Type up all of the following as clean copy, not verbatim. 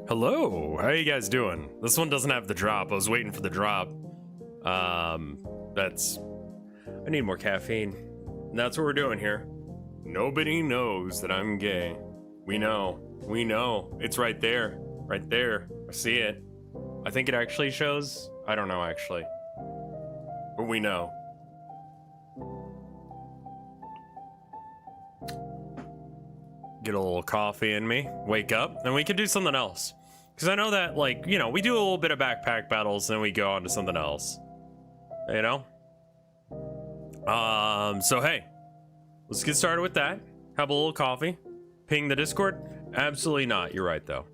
Hello, how you guys doing? This one doesn't have the drop. I was waiting for the drop. I need more caffeine. And that's what we're doing here. Nobody knows that I'm gay. We know. It's right there. Right there. I see it. I think it actually shows. I don't know, actually. But we know. Get a little coffee in me. Wake up. And we can do something else. Because I know that, like, you know, we do a little bit of backpack battles, then we go on to something else. You know? So hey. Let's get started with that. Have a little coffee. Ping the Discord? Absolutely not. You're right, though.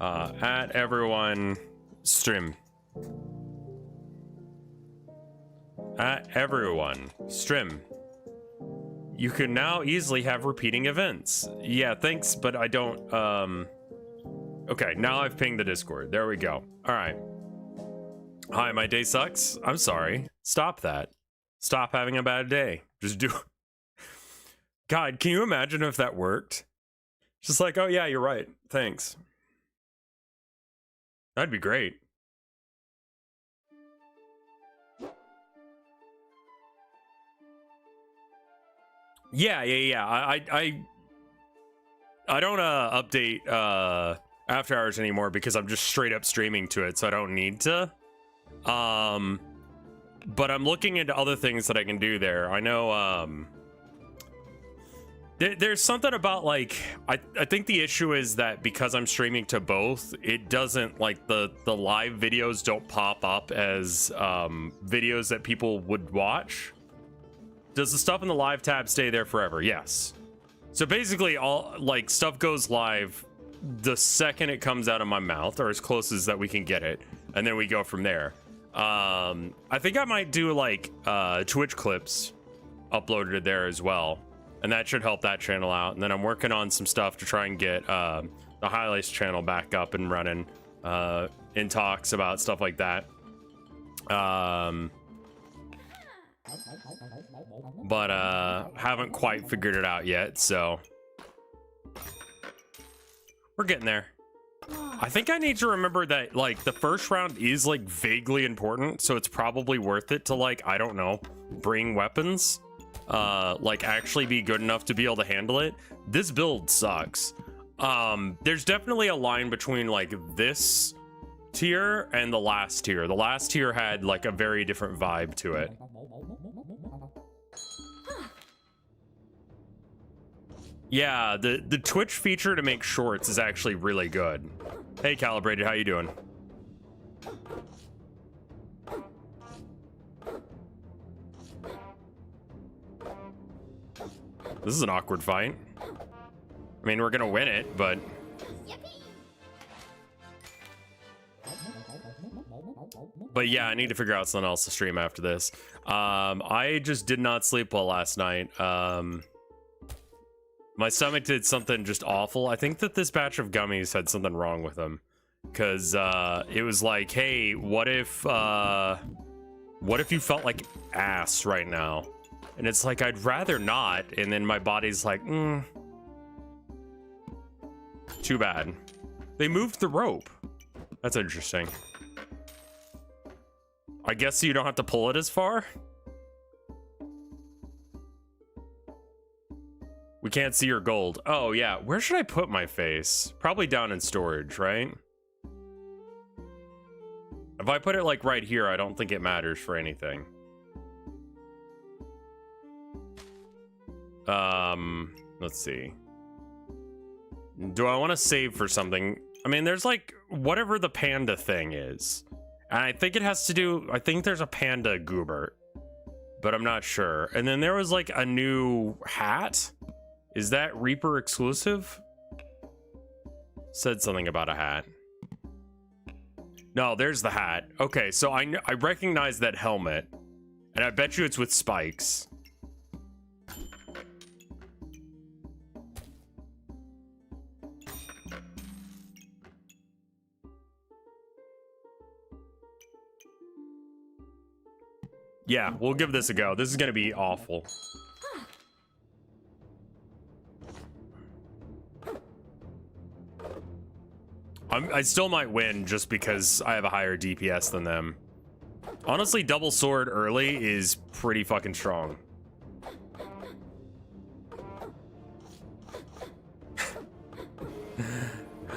At everyone stream. At everyone stream. You can now easily have repeating events. Yeah, thanks, but I don't, okay, now I've pinged the Discord. There we go. All right. Hi, my day sucks. I'm sorry. Stop that. Stop having a bad day. Just do. God, can you imagine if that worked? Just like, oh yeah, you're right. Thanks. That'd be great. Yeah. I don't update after hours anymore because I'm just straight up streaming to it, so I don't need to. But I'm looking into other things that I can do there. I know there's something about, like, I think the issue is that because I'm streaming to both, it doesn't, like, the live videos don't pop up as videos that people would watch. Does the stuff in the live tab stay there forever? Yes. So basically, all, like, stuff goes live the second it comes out of my mouth, or as close as that we can get it, and then we go from there. I think I might do, like, Twitch clips uploaded there as well, and that should help that channel out. And then I'm working on some stuff to try and get the highlights channel back up and running, in talks about stuff like that. But haven't quite figured it out yet, so we're getting there. I think I need to remember that, like, the first round is, like, vaguely important, so it's probably worth it to, like, I don't know, bring weapons, like, actually be good enough to be able to handle it. This build sucks. There's definitely a line between, like, this tier and the last tier. The last tier had, like, a very different vibe to it. Yeah, the Twitch feature to make shorts is actually really good. Hey, Calibrated, how you doing? This is an awkward fight. I mean, we're gonna win it, but... But yeah, I need to figure out something else to stream after this. I just did not sleep well last night. My stomach did something just awful. I think that this batch of gummies had something wrong with them. Because it was like, hey, what if you felt like ass right now? And it's like, I'd rather not. And then my body's like, too bad. They moved the rope. That's interesting. I guess you don't have to pull it as far? We can't see your gold. Oh, yeah. Where should I put my face? Probably down in storage, right? If I put it, like, right here, I don't think it matters for anything. Let's see. Do I want to save for something? I mean, there's, like, whatever the panda thing is. And I think it has to do... I think there's a panda goober. But I'm not sure. And then there was, like, a new hat. Is that Reaper exclusive? Said something about a hat. No, there's the hat. Okay, so I recognize that helmet. And I bet you it's with spikes. Yeah, we'll give this a go. This is gonna be awful. I still might win just because I have a higher DPS than them. Honestly, double sword early is pretty fucking strong.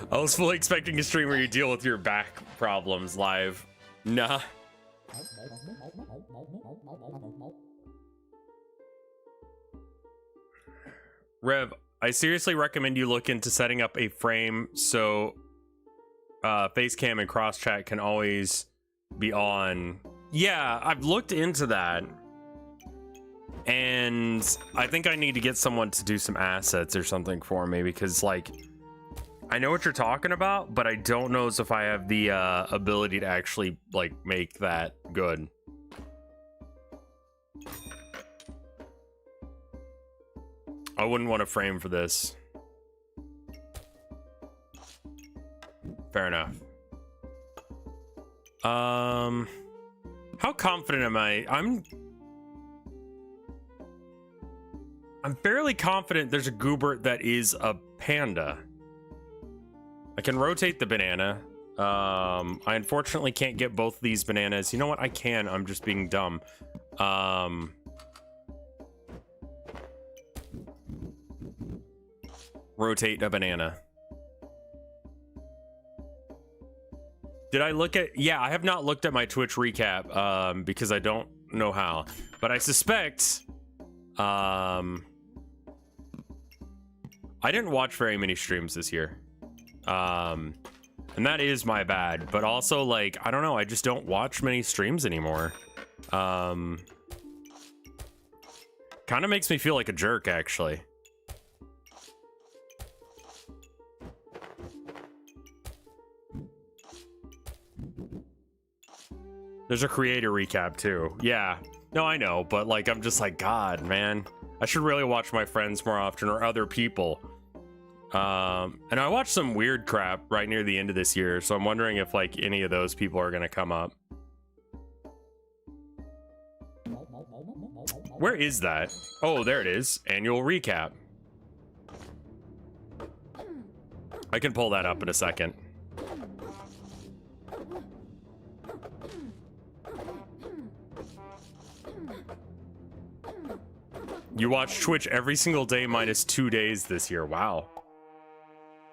I was fully expecting a stream where you deal with your back problems live. Nah. Rev, I seriously recommend you look into setting up a frame so face cam and cross chat can always be on. Yeah, I've looked into that. And I think I need to get someone to do some assets or something for me because, like, I know what you're talking about, but I don't know if I have the ability to actually, like, make that good. I wouldn't want to frame for this. Fair enough. How confident am I? I'm fairly confident there's a Goobert that is a panda. I can rotate the banana. I unfortunately can't get both of these bananas. You know what? I can. I'm just being dumb. Rotate a banana. Did I look at... Yeah, I have not looked at my Twitch recap because I don't know how. But I suspect... I didn't watch very many streams this year. And that is my bad. But also, like, I don't know. I just don't watch many streams anymore. Kind of makes me feel like a jerk, actually. There's a creator recap too. Yeah. No, I know, but like I'm just like, God, man. I should really watch my friends more often or other people. And I watched some weird crap right near the end of this year, so I'm wondering if like any of those people are gonna come up. Where is that? Oh, there it is. Annual recap. I can pull that up in a second. You watch Twitch every single day minus 2 days this year. Wow.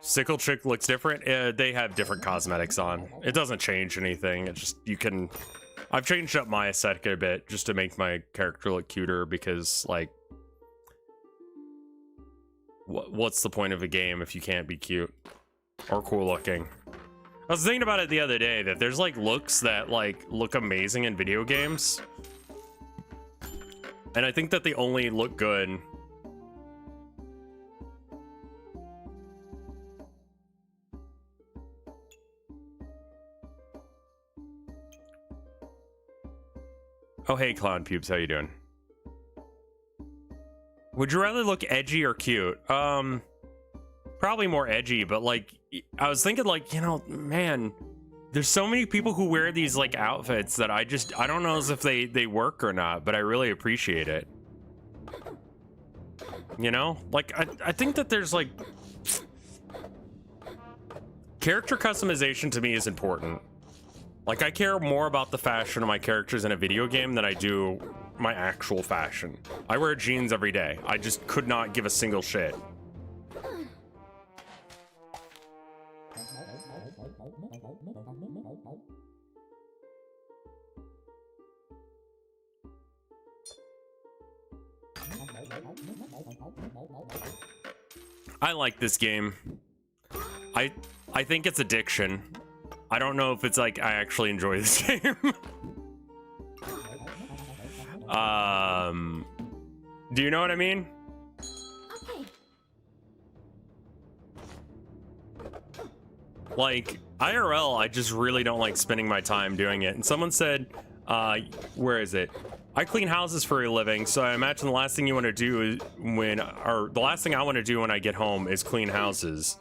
Sickle Chick looks different. They have different cosmetics on. It doesn't change anything. It's just, you can... I've changed up my aesthetic a bit just to make my character look cuter because, like... What's the point of a game if you can't be cute? Or cool looking? I was thinking about it the other day, that there's, like, looks that, like, look amazing in video games. And I think that they only look good. Oh, hey, Clown Pubes, how you doing? Would you rather look edgy or cute? Probably more edgy, but like, I was thinking like, you know, man, there's so many people who wear these like outfits that I don't know as if they work or not, but I really appreciate it. You know, like I think that there's like character customization to me is important. Like I care more about the fashion of my characters in a video game than I do my actual fashion. I wear jeans every day. I just could not give a single shit. I like this game. I think it's addiction. I don't know if it's like I actually enjoy this game. Do you know what I mean? Okay. Like IRL, I just really don't like spending my time doing it. And someone said, where is it? I clean houses for a living, so I imagine the last thing you want to do is the last thing I want to do when I get home is clean houses.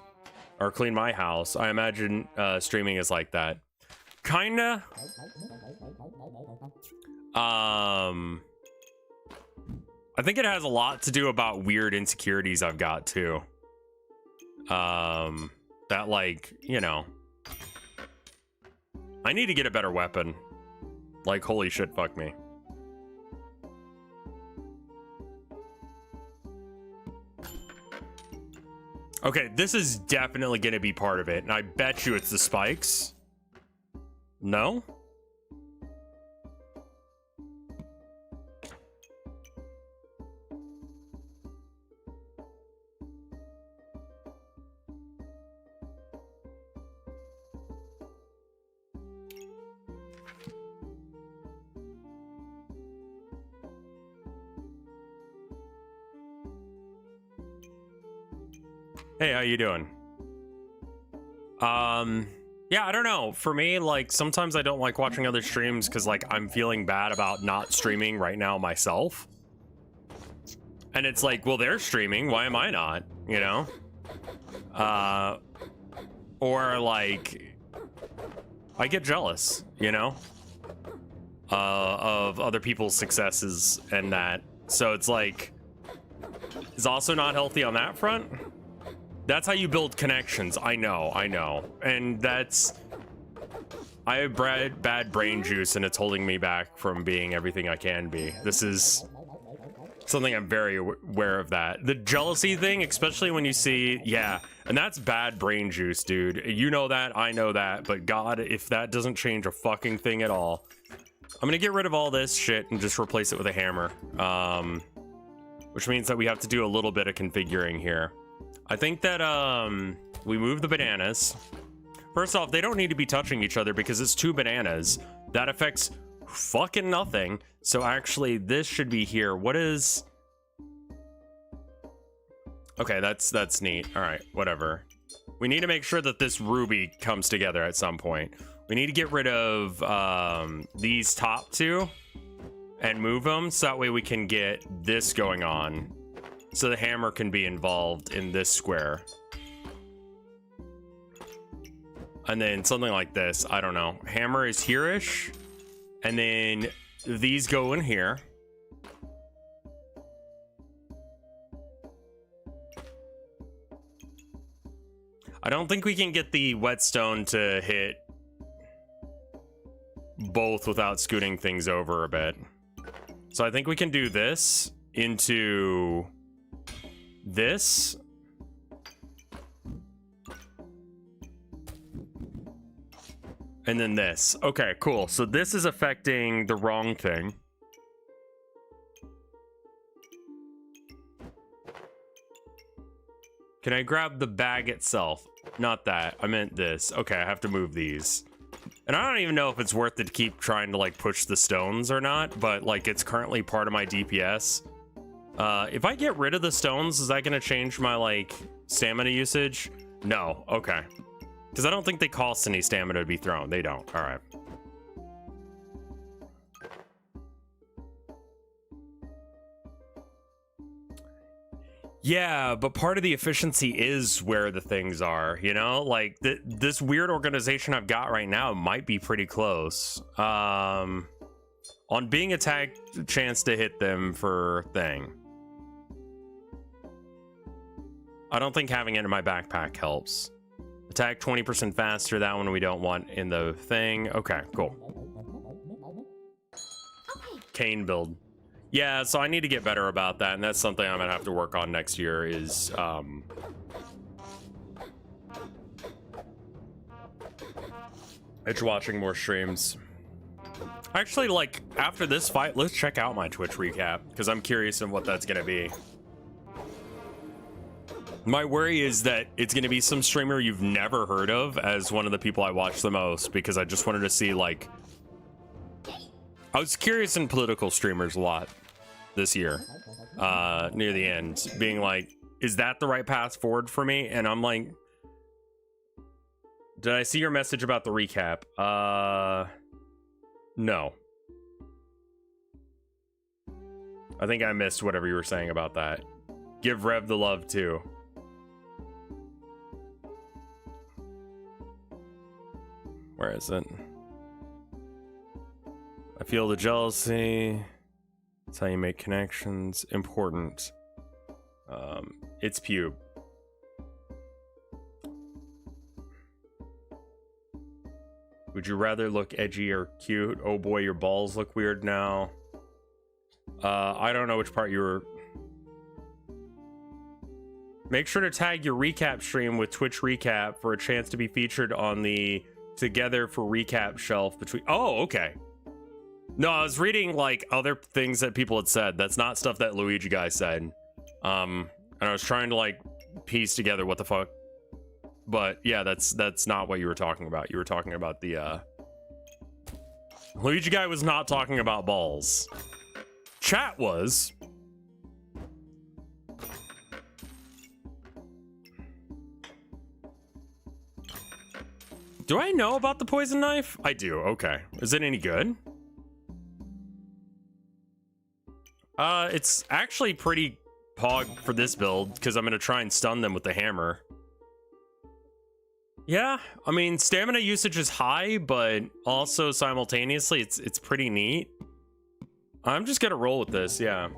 Or clean my house. I imagine streaming is like that. Kinda. I think it has a lot to do about weird insecurities I've got too. That like, you know, I need to get a better weapon. Like, holy shit, fuck me. Okay, this is definitely gonna be part of it, and I bet you it's the spikes. No? Hey, how you doing? Yeah, I don't know. For me, like, sometimes I don't like watching other streams because, like, I'm feeling bad about not streaming right now myself. And it's like, well, they're streaming. Why am I not? You know? Or, like, I get jealous, you know? Of other people's successes and that. So it's like, it's also not healthy on that front. That's how you build connections. I know. And that's... I have bad brain juice, and it's holding me back from being everything I can be. This is something I'm very aware of that. The jealousy thing, especially when you see... Yeah, and that's bad brain juice, dude. You know that, I know that, but God, if that doesn't change a fucking thing at all... I'm gonna get rid of all this shit and just replace it with a hammer. Which means that we have to do a little bit of configuring here. I think that we move the bananas. First off, they don't need to be touching each other because it's 2 bananas. That affects fucking nothing. So actually, this should be here. What is... Okay, that's neat. All right, whatever. We need to make sure that this ruby comes together at some point. We need to get rid of these top 2 and move them so that way we can get this going on. So the hammer can be involved in this square. And then something like this, I don't know. Hammer is here-ish. And then these go in here. I don't think we can get the whetstone to hit both without scooting things over a bit. So I think we can do this into... this. And then this. Okay, cool. So this is affecting the wrong thing. Can I grab the bag itself? Not that. I meant this. Okay, I have to move these. And I don't even know if it's worth it to keep trying to, like, push the stones or not, but, like, it's currently part of my DPS. If I get rid of the stones, is that going to change my, like, stamina usage? No. Okay. Because I don't think they cost any stamina to be thrown. They don't. All right. Yeah, but part of the efficiency is where the things are, you know? Like, this weird organization I've got right now might be pretty close. On being attacked, chance to hit them for thing. I don't think having it in my backpack helps. Attack 20% faster, that one we don't want in the thing. Okay, cool. Cane build. Yeah, so I need to get better about that, and that's something I'm gonna have to work on next year is, it's watching more streams. Actually, like, after this fight, let's check out my Twitch recap, because I'm curious on what that's gonna be. My worry is that it's gonna be some streamer you've never heard of as one of the people I watch the most, because I just wanted to see, like... I was curious in political streamers a lot this year, near the end, being like, is that the right path forward for me? And I'm like, did I see your message about the recap? No. I think I missed whatever you were saying about that. Give Rev the love too. Where is it? I feel the jealousy. It's how you make connections. Important. It's pube. Would you rather look edgy or cute? Oh boy, your balls look weird now. I don't know which part you were... Make sure to tag your recap stream with Twitch Recap for a chance to be featured on the Together for Recap shelf between... Oh, okay. No, I was reading, like, other things that people had said. That's not stuff that Luigi guy said. And I was trying to, like, piece together what the fuck. But, yeah, that's not what you were talking about. You were talking about the, Luigi guy was not talking about balls. Chat was. Do I know about the poison knife? I do, okay. Is it any good? It's actually pretty pog for this build, because I'm gonna try and stun them with the hammer. Yeah, I mean, stamina usage is high, but also simultaneously, it's pretty neat. I'm just gonna roll with this, yeah.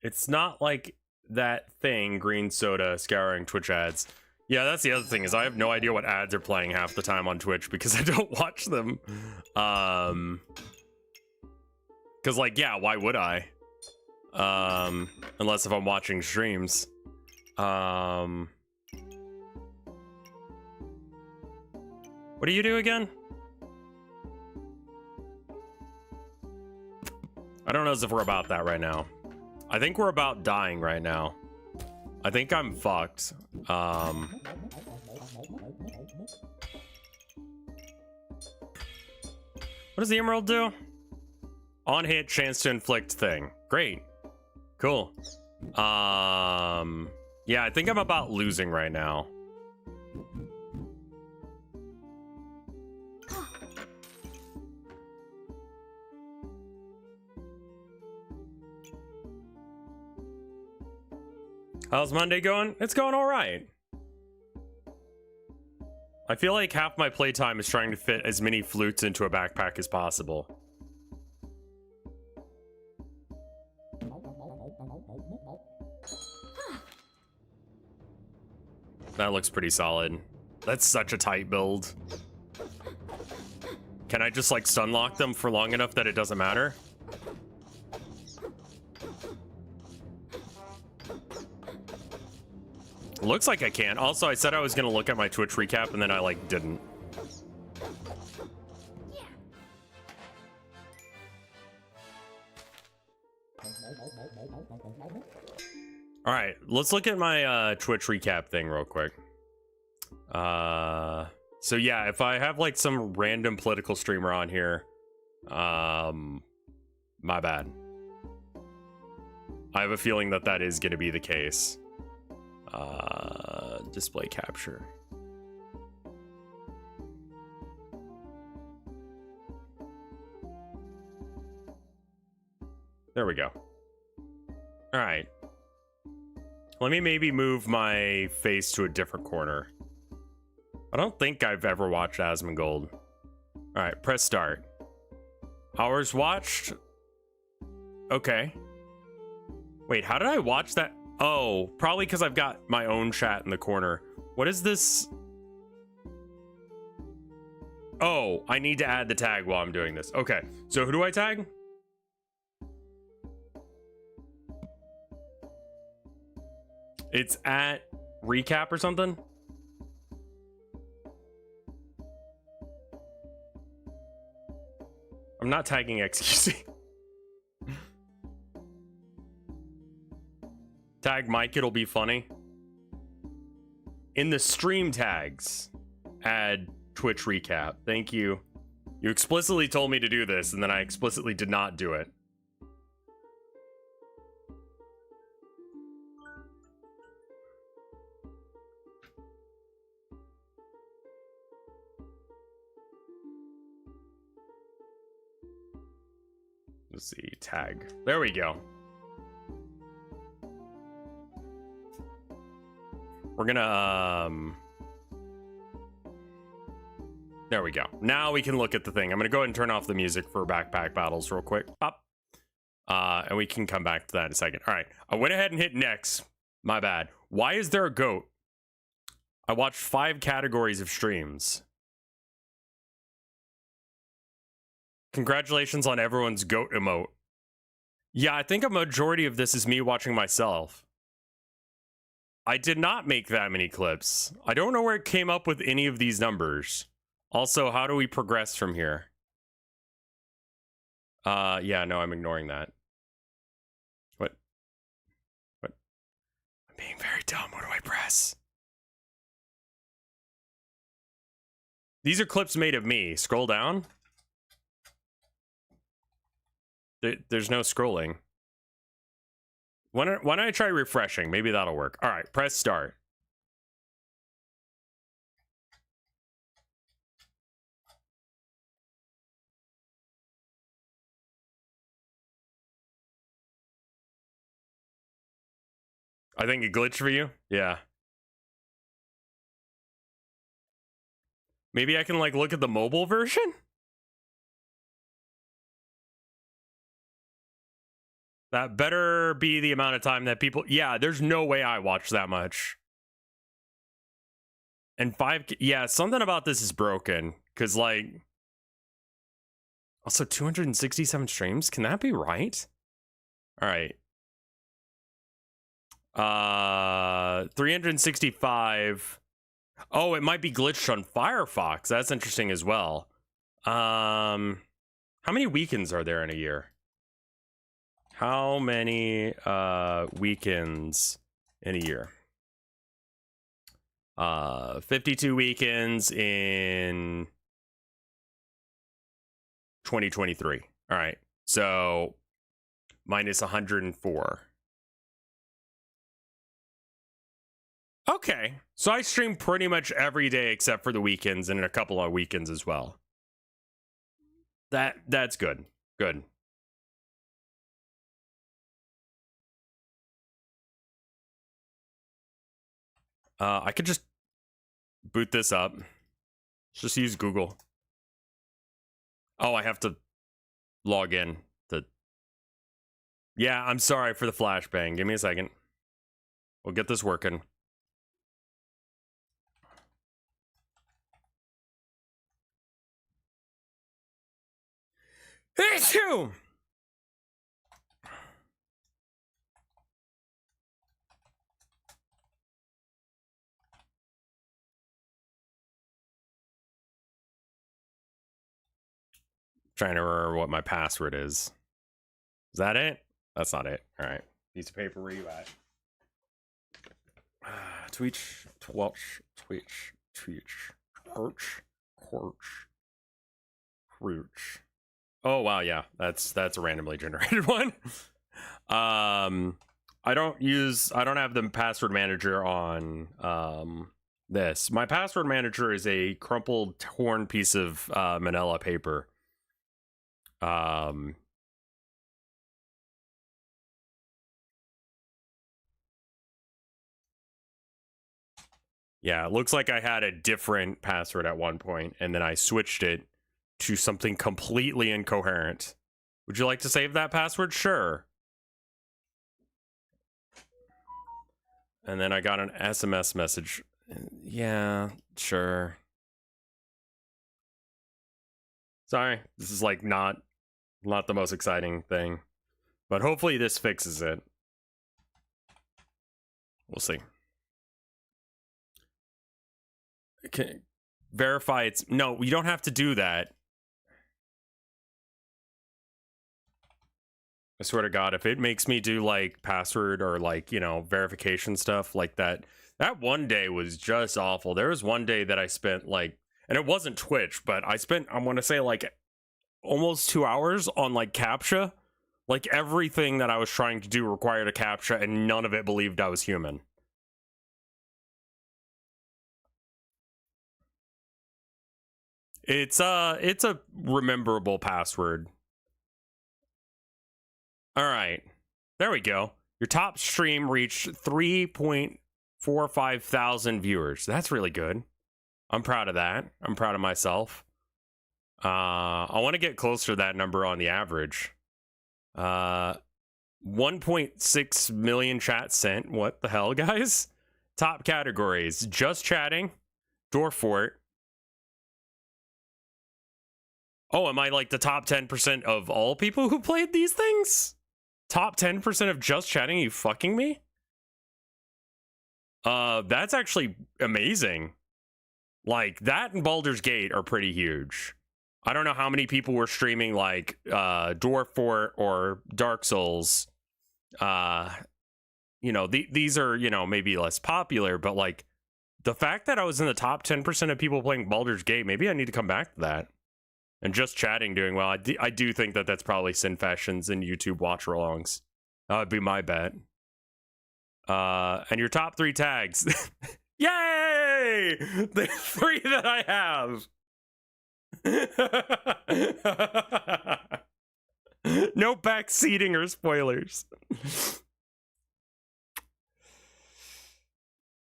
It's not like that thing, green soda, scouring Twitch ads. Yeah, that's the other thing, is I have no idea what ads are playing half the time on Twitch because I don't watch them. Because, like, yeah, why would I? Unless if I'm watching streams. What do you do again? I don't know as if we're about that right now. I think we're about dying right now. I think I'm fucked. What does the emerald do? On hit, chance to inflict thing. Great. Cool. Yeah, I think I'm about losing right now. How's Monday going? It's going all right. I feel like half my playtime is trying to fit as many flutes into a backpack as possible. That looks pretty solid. That's such a tight build. Can I just, like, stun lock them for long enough that it doesn't matter? Looks like I can. Also, I said I was gonna look at my Twitch recap and then I, like, didn't. All right, let's look at my Twitch recap thing real quick. So yeah, if I have like some random political streamer on here, my bad. I have a feeling that that is going to be the case. Display capture. There we go. All right. Let me maybe move my face to a different corner. I don't think I've ever watched Asmongold. All right, press start. Hours watched. Okay. Wait, how did I watch that? Oh, probably because I've got my own chat in the corner. What is this? Oh, I need to add the tag while I'm doing this. Okay, so who do I tag? It's at recap or something? I'm not tagging XQC. Tag Mike, it'll be funny. In the stream tags, add Twitch recap. Thank you. You explicitly told me to do this, and then I explicitly did not do it. Let's see, tag. There we go. We're gonna, there we go. Now we can look at the thing. I'm gonna go ahead and turn off the music for backpack battles real quick. Pop. And we can come back to that in a second. All right, I went ahead and hit next. My bad. Why is there a goat? I watched 5 categories of streams. Congratulations on everyone's goat emote. Yeah, I think a majority of this is me watching myself. I did not make that many clips. I don't know where it came up with any of these numbers. Also, how do we progress from here? Yeah, no, I'm ignoring that. What? I'm being very dumb. What do I press? These are clips made of me. Scroll down. There's no scrolling. Why don't I try refreshing? Maybe that'll work. All right, press start. I think it glitched for you. Yeah. Maybe I can like look at the mobile version? That better be the amount of time that people... Yeah, there's no way I watch that much. And 5... Yeah, something about this is broken. Because, like... Also, 267 streams? Can that be right? Alright. 365... Oh, it might be glitched on Firefox. That's interesting as well. How many weekends are there in a year? How many weekends in a year? 52 weekends in 2023. All right. So minus 104. Okay. So I stream pretty much every day except for the weekends and a couple of weekends as well. That's good. Good. I could just boot this up. Just use Google. Oh, I have to log in. Yeah, I'm sorry for the flashbang. Give me a second. We'll get this working. Achoo! Trying to remember what my password is. Is that it? That's not it. All right. Piece of paper, where you at? Twitch, Crooch. Oh wow, yeah, that's a randomly generated one. I don't have the password manager on this. My password manager is a crumpled, torn piece of manila paper. Yeah, it looks like I had a different password at one point, and then I switched it to something completely incoherent. Would you like to save that password? Sure. And then I got an SMS message. Yeah, sure. Sorry, this is like not the most exciting thing, but hopefully this fixes it. We'll see. Okay, verify it's... No, you don't have to do that. I swear to God, if it makes me do like password or like, you know, verification stuff like that, that one day was just awful. There was one day that I spent like, and it wasn't Twitch, but I spent, I want to say like almost 2 hours on like CAPTCHA. Like everything that I was trying to do required a CAPTCHA and none of it believed I was human. It's a rememberable password. All right. There we go. Your top stream reached 3.45 thousand viewers. That's really good. I'm proud of that. I'm proud of myself. I want to get closer to that number on the average. 1.6 million chats sent. What the hell, guys? Top categories: just chatting, door fort. Oh, am I like the top 10% of all people who played these things? Top 10% of just chatting? You fucking me? That's actually amazing. Like, that and Baldur's Gate are pretty huge. I don't know how many people were streaming like Dwarf Fort or Dark Souls. You know, these are, you know, maybe less popular, but like the fact that I was in the top 10% of people playing Baldur's Gate, maybe I need to come back to that. And just chatting doing well. I do think that that's probably Sinfessions and YouTube watch-alongs. That would be my bet. And your top 3 tags. Yay! The 3 that I have. No backseating or spoilers.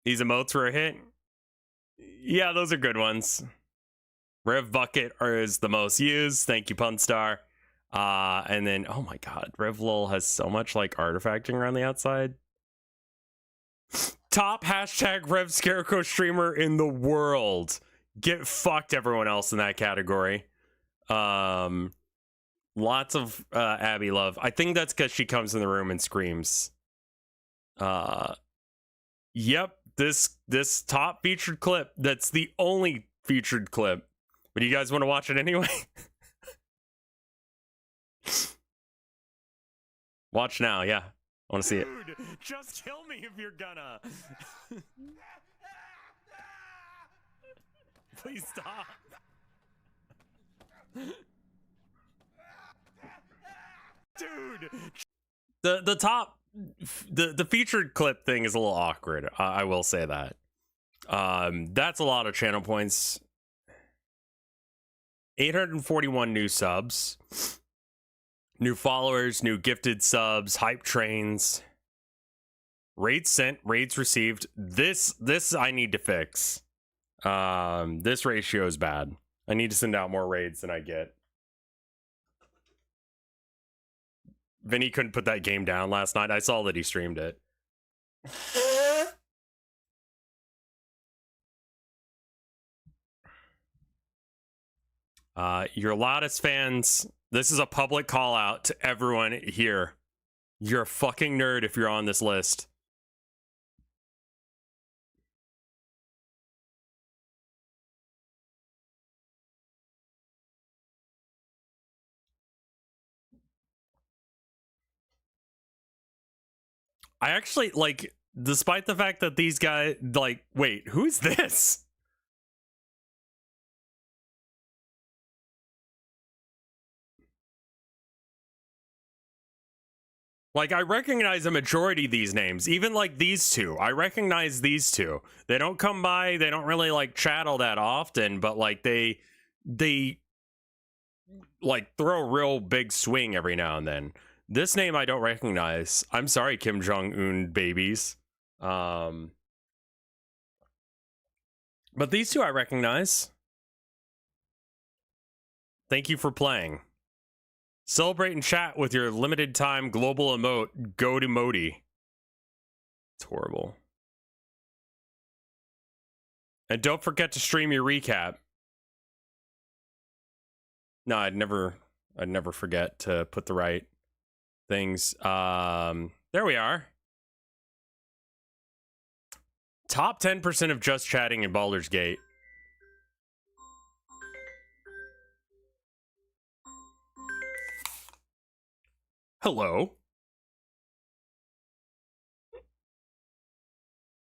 These emotes were a hit. Yeah, those are good ones. Rev Bucket is the most used. Thank you, Punstar. And then, oh my god, RevLol has so much like artifacting around the outside. Top hashtag RevScarecrow streamer in the world. Get fucked, everyone else in that category. Lots of Abby love. I think that's because she comes in the room and screams. Yep, this top featured clip. That's the only featured clip. But do you guys want to watch it anyway? Watch now, yeah. I want to see it. Dude, just kill me if you're gonna. Please stop. Dude. The top the featured clip thing is a little awkward. I will say that. That's a lot of channel points. 841 new subs, new followers, new gifted subs, hype trains, raids sent, raids received. This I need to fix. This ratio is bad. I need to send out more raids than I get. Vinny couldn't put that game down last night. I saw that he streamed it. Your loudest fans, this is a public call out to everyone here. You're a fucking nerd if you're on this list. I actually, like, despite the fact that these guys, like, wait, who's this? Like, I recognize a majority of these names, even like these two. I recognize these two. They don't come by, they don't really like chat all that often, but like they like throw a real big swing every now and then. This name I don't recognize. I'm sorry, Kim Jong-un babies. But these two I recognize. Thank you for playing. Celebrate and chat with your limited time global emote, go to Modi. It's horrible. And don't forget to stream your recap. No, I'd never forget to put the right things. There we are. Top 10% of just chatting in Baldur's Gate. Hello.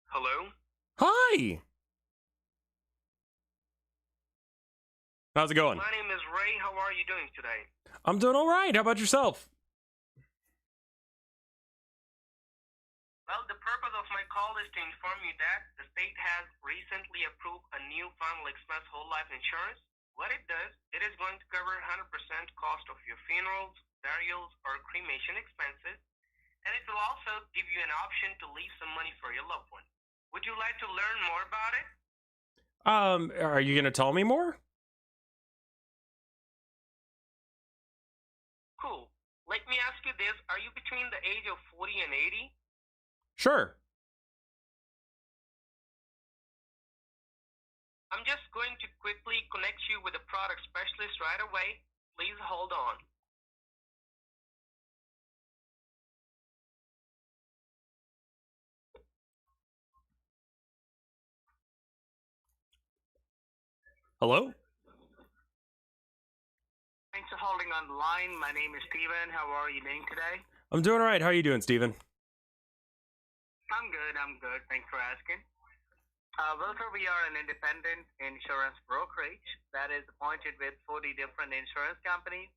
Hello? Hi. How's it going? My name is Ray. How are you doing today? I'm doing all right. How about yourself? Well, the purpose of my call is to inform you that the state has recently approved a new final expense whole life insurance. What it does, it is going to cover 100% cost of your funerals, burials, or cremation expenses, and it will also give you an option to leave some money for your loved one. Would you like to learn more about it? Are you gonna tell me more? Cool. Let me ask you this. Are you between the age of 40 and 80? Sure. I'm just going to quickly connect you with a product specialist right away. Please hold on. Hello? Thanks for holding on the line. My name is Steven. How are you doing today? I'm doing all right. How are you doing, Steven? I'm good. Thanks for asking. Well, sir, we are an independent insurance brokerage that is appointed with 40 different insurance companies,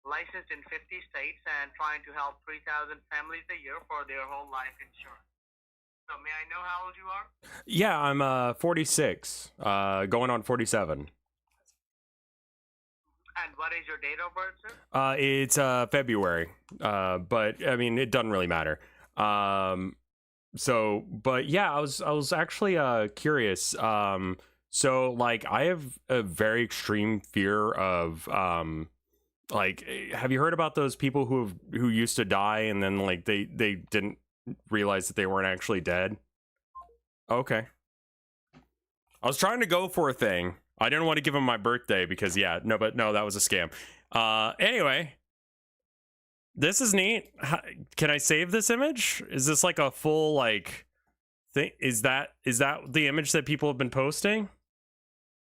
licensed in 50 states, and trying to help 3,000 families a year for their whole life insurance. So may I know how old you are? Yeah, I'm 46, going on 47. And what is your date of birth, sir? It's February, but I mean it doesn't really matter. But yeah, I was actually curious. So like I have a very extreme fear of like, have you heard about those people who used to die and then like they didn't realize that they weren't actually dead? Okay. I was trying to go for a thing. I didn't want to give him my birthday because that was a scam. Anyway, this is neat. Can I save this image? Is this like a full like thing? Is that the image that people have been posting?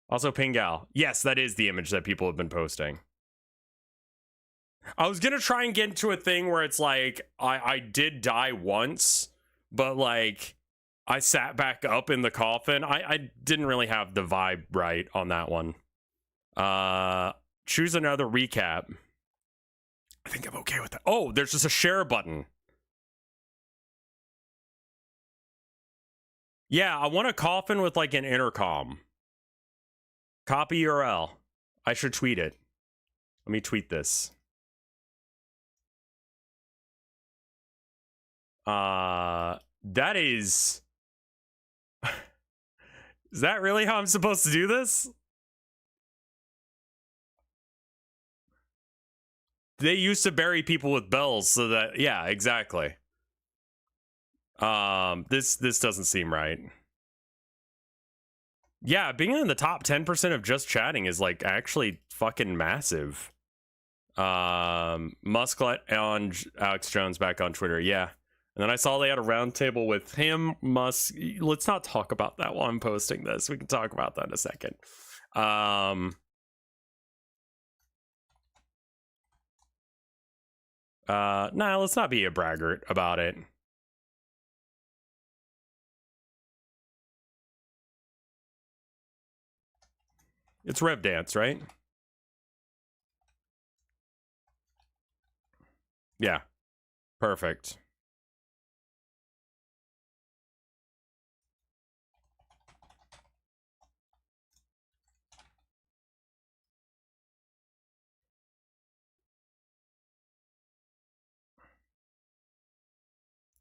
Also, Pingal. Yes, that is the image that people have been posting. I was gonna try and get into a thing where it's like I did die once, but like I sat back up in the coffin. I didn't really have the vibe right on that one. Choose another recap. I think I'm okay with that. Oh, there's just a share button. Yeah, I want a coffin with like an intercom. Copy URL. I should tweet it. Let me tweet this. That is... Is that really how I'm supposed to do this? They used to bury people with bells so that, yeah, exactly. This doesn't seem right. Yeah, being in the top 10% of just chatting is like actually fucking massive. Musklet on Alex Jones back on Twitter, yeah. And then I saw they had a roundtable with him, Musk. Let's not talk about that while I'm posting this. We can talk about that in a second. Nah, let's not be a braggart about it. It's Rev Dance, right? Yeah. Perfect.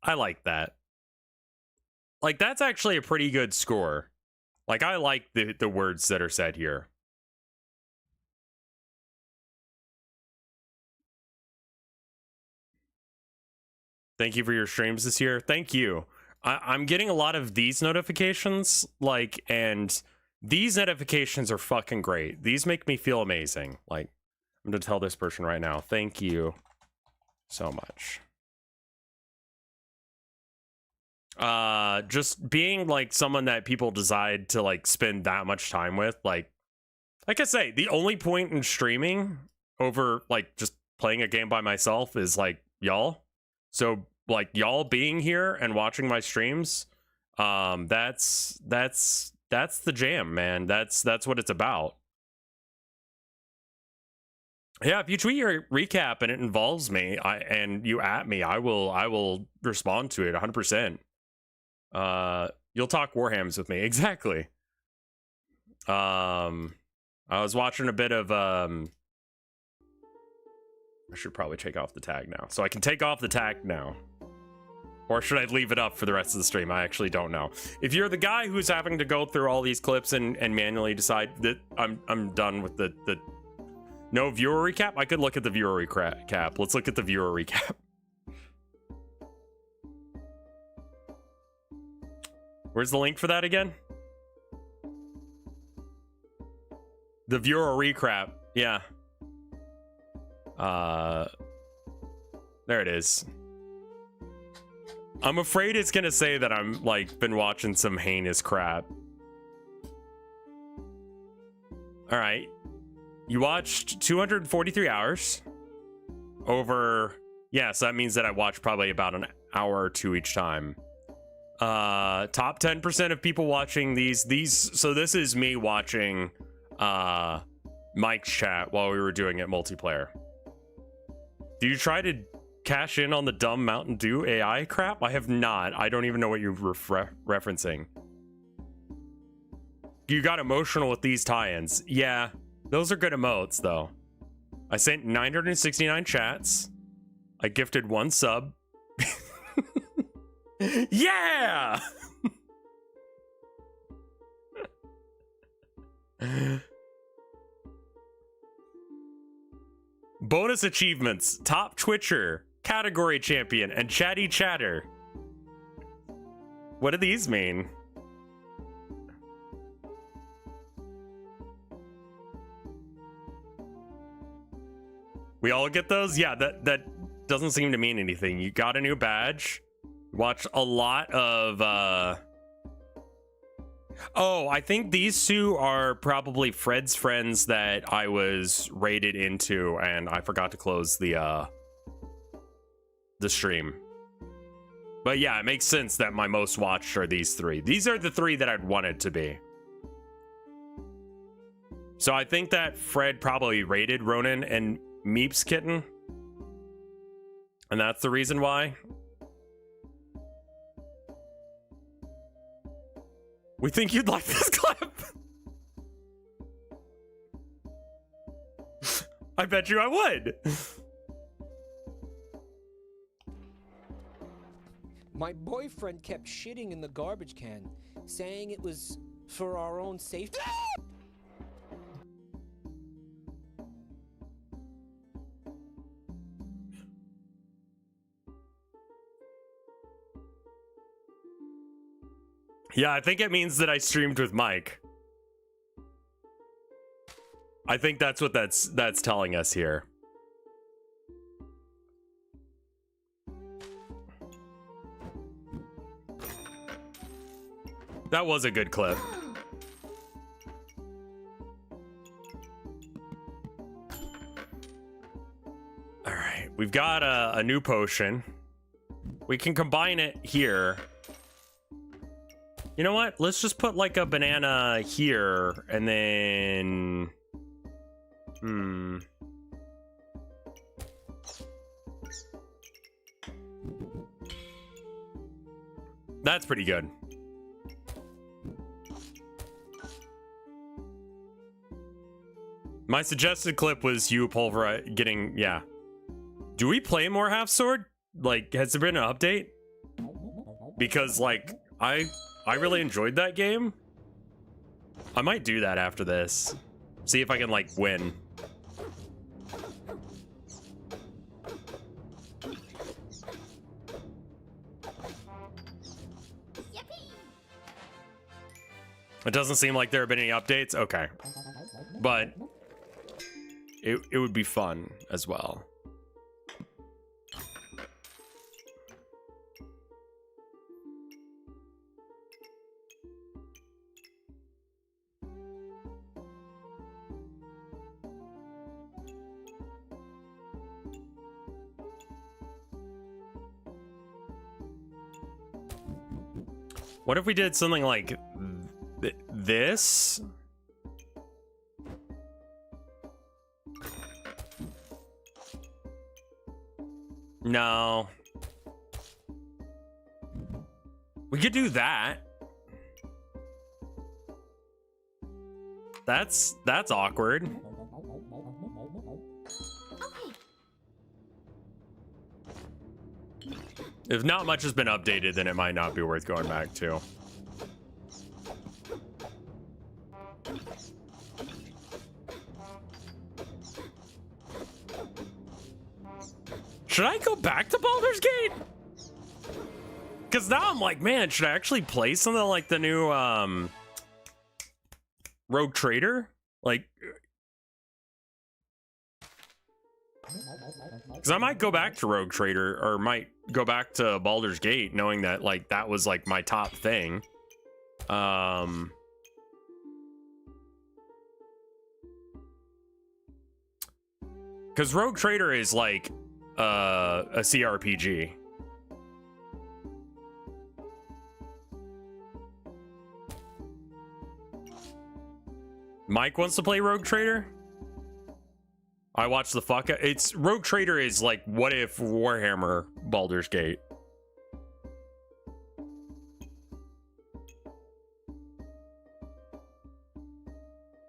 I like that. Like, that's actually a pretty good score. Like, I like the words that are said here. Thank you for your streams this year. Thank you. I'm getting a lot of these notifications, like, and these notifications are fucking great. These make me feel amazing. Like, I'm gonna tell this person right now. Thank you so much. Just being like someone that people decide to like spend that much time with, like I say, the only point in streaming over like just playing a game by myself is like y'all. So like y'all being here and watching my streams, that's the jam, man. That's what it's about. Yeah, if you tweet your recap and it involves me, and you at me, I will respond to it 100%. You'll talk Warhams with me. Exactly. I was watching a bit of I should probably take off the tag now. So I can take off the tag now. Or should I leave it up for the rest of the stream? I actually don't know. If you're the guy who's having to go through all these clips and manually decide that I'm done with the no viewer recap, I could look at the viewer recap. Let's look at the viewer recap. Where's the link for that again? The viewer recap. Yeah. There it is. I'm afraid it's gonna say that I'm like been watching some heinous crap. All right. You watched 243 hours over. Yeah, so that means that I watched probably about an hour or two each time. Top 10% of people watching these. So this is me watching Mike's chat while we were doing it multiplayer. Do you try to cash in on the dumb Mountain Dew AI crap? I have not. I don't even know what you're referencing. You got emotional with these tie-ins. Yeah, those are good emotes, though. I sent 969 chats. I gifted 1 sub. Yeah! Bonus achievements, top Twitcher, category champion, and chatty chatter. What do these mean? We all get those? Yeah, that doesn't seem to mean anything. You got a new badge. Watch a lot of oh, I think these two are probably Fred's friends that I was raided into, and I forgot to close the stream. But yeah, it makes sense that my most watched are these 3. These are the 3 that I'd want it to be. So I think that Fred probably raided Ronan and Meep's kitten, and that's the reason why. We think you'd like this clip. I bet you I would. My boyfriend kept shitting in the garbage can, saying it was for our own safety. Yeah, I think it means that I streamed with Mike. I think that's what that's telling us here. That was a good clip. All right, we've got a new potion. We can combine it here. You know what? Let's just put like a banana here and then... That's pretty good. My suggested clip was you getting, yeah. Do we play more Half Sword? Like, has there been an update? Because like, I really enjoyed that game. I might do that after this. See if I can, like, win. It doesn't seem like there have been any updates. Okay. But it would be fun as well. What if we did something like this? No. We could do that. That's awkward. If not much has been updated, then it might not be worth going back to. Should I go back to Baldur's Gate? Because now I'm like, man, should I actually play something like the new Rogue Trader? Like, because I might go back to Rogue Trader, or might go back to Baldur's Gate, knowing that like that was like my top thing. Because Rogue Trader is like a CRPG. Mike wants to play Rogue Trader. I watched the fuck out. It's Rogue Trader is like what if Warhammer Baldur's Gate.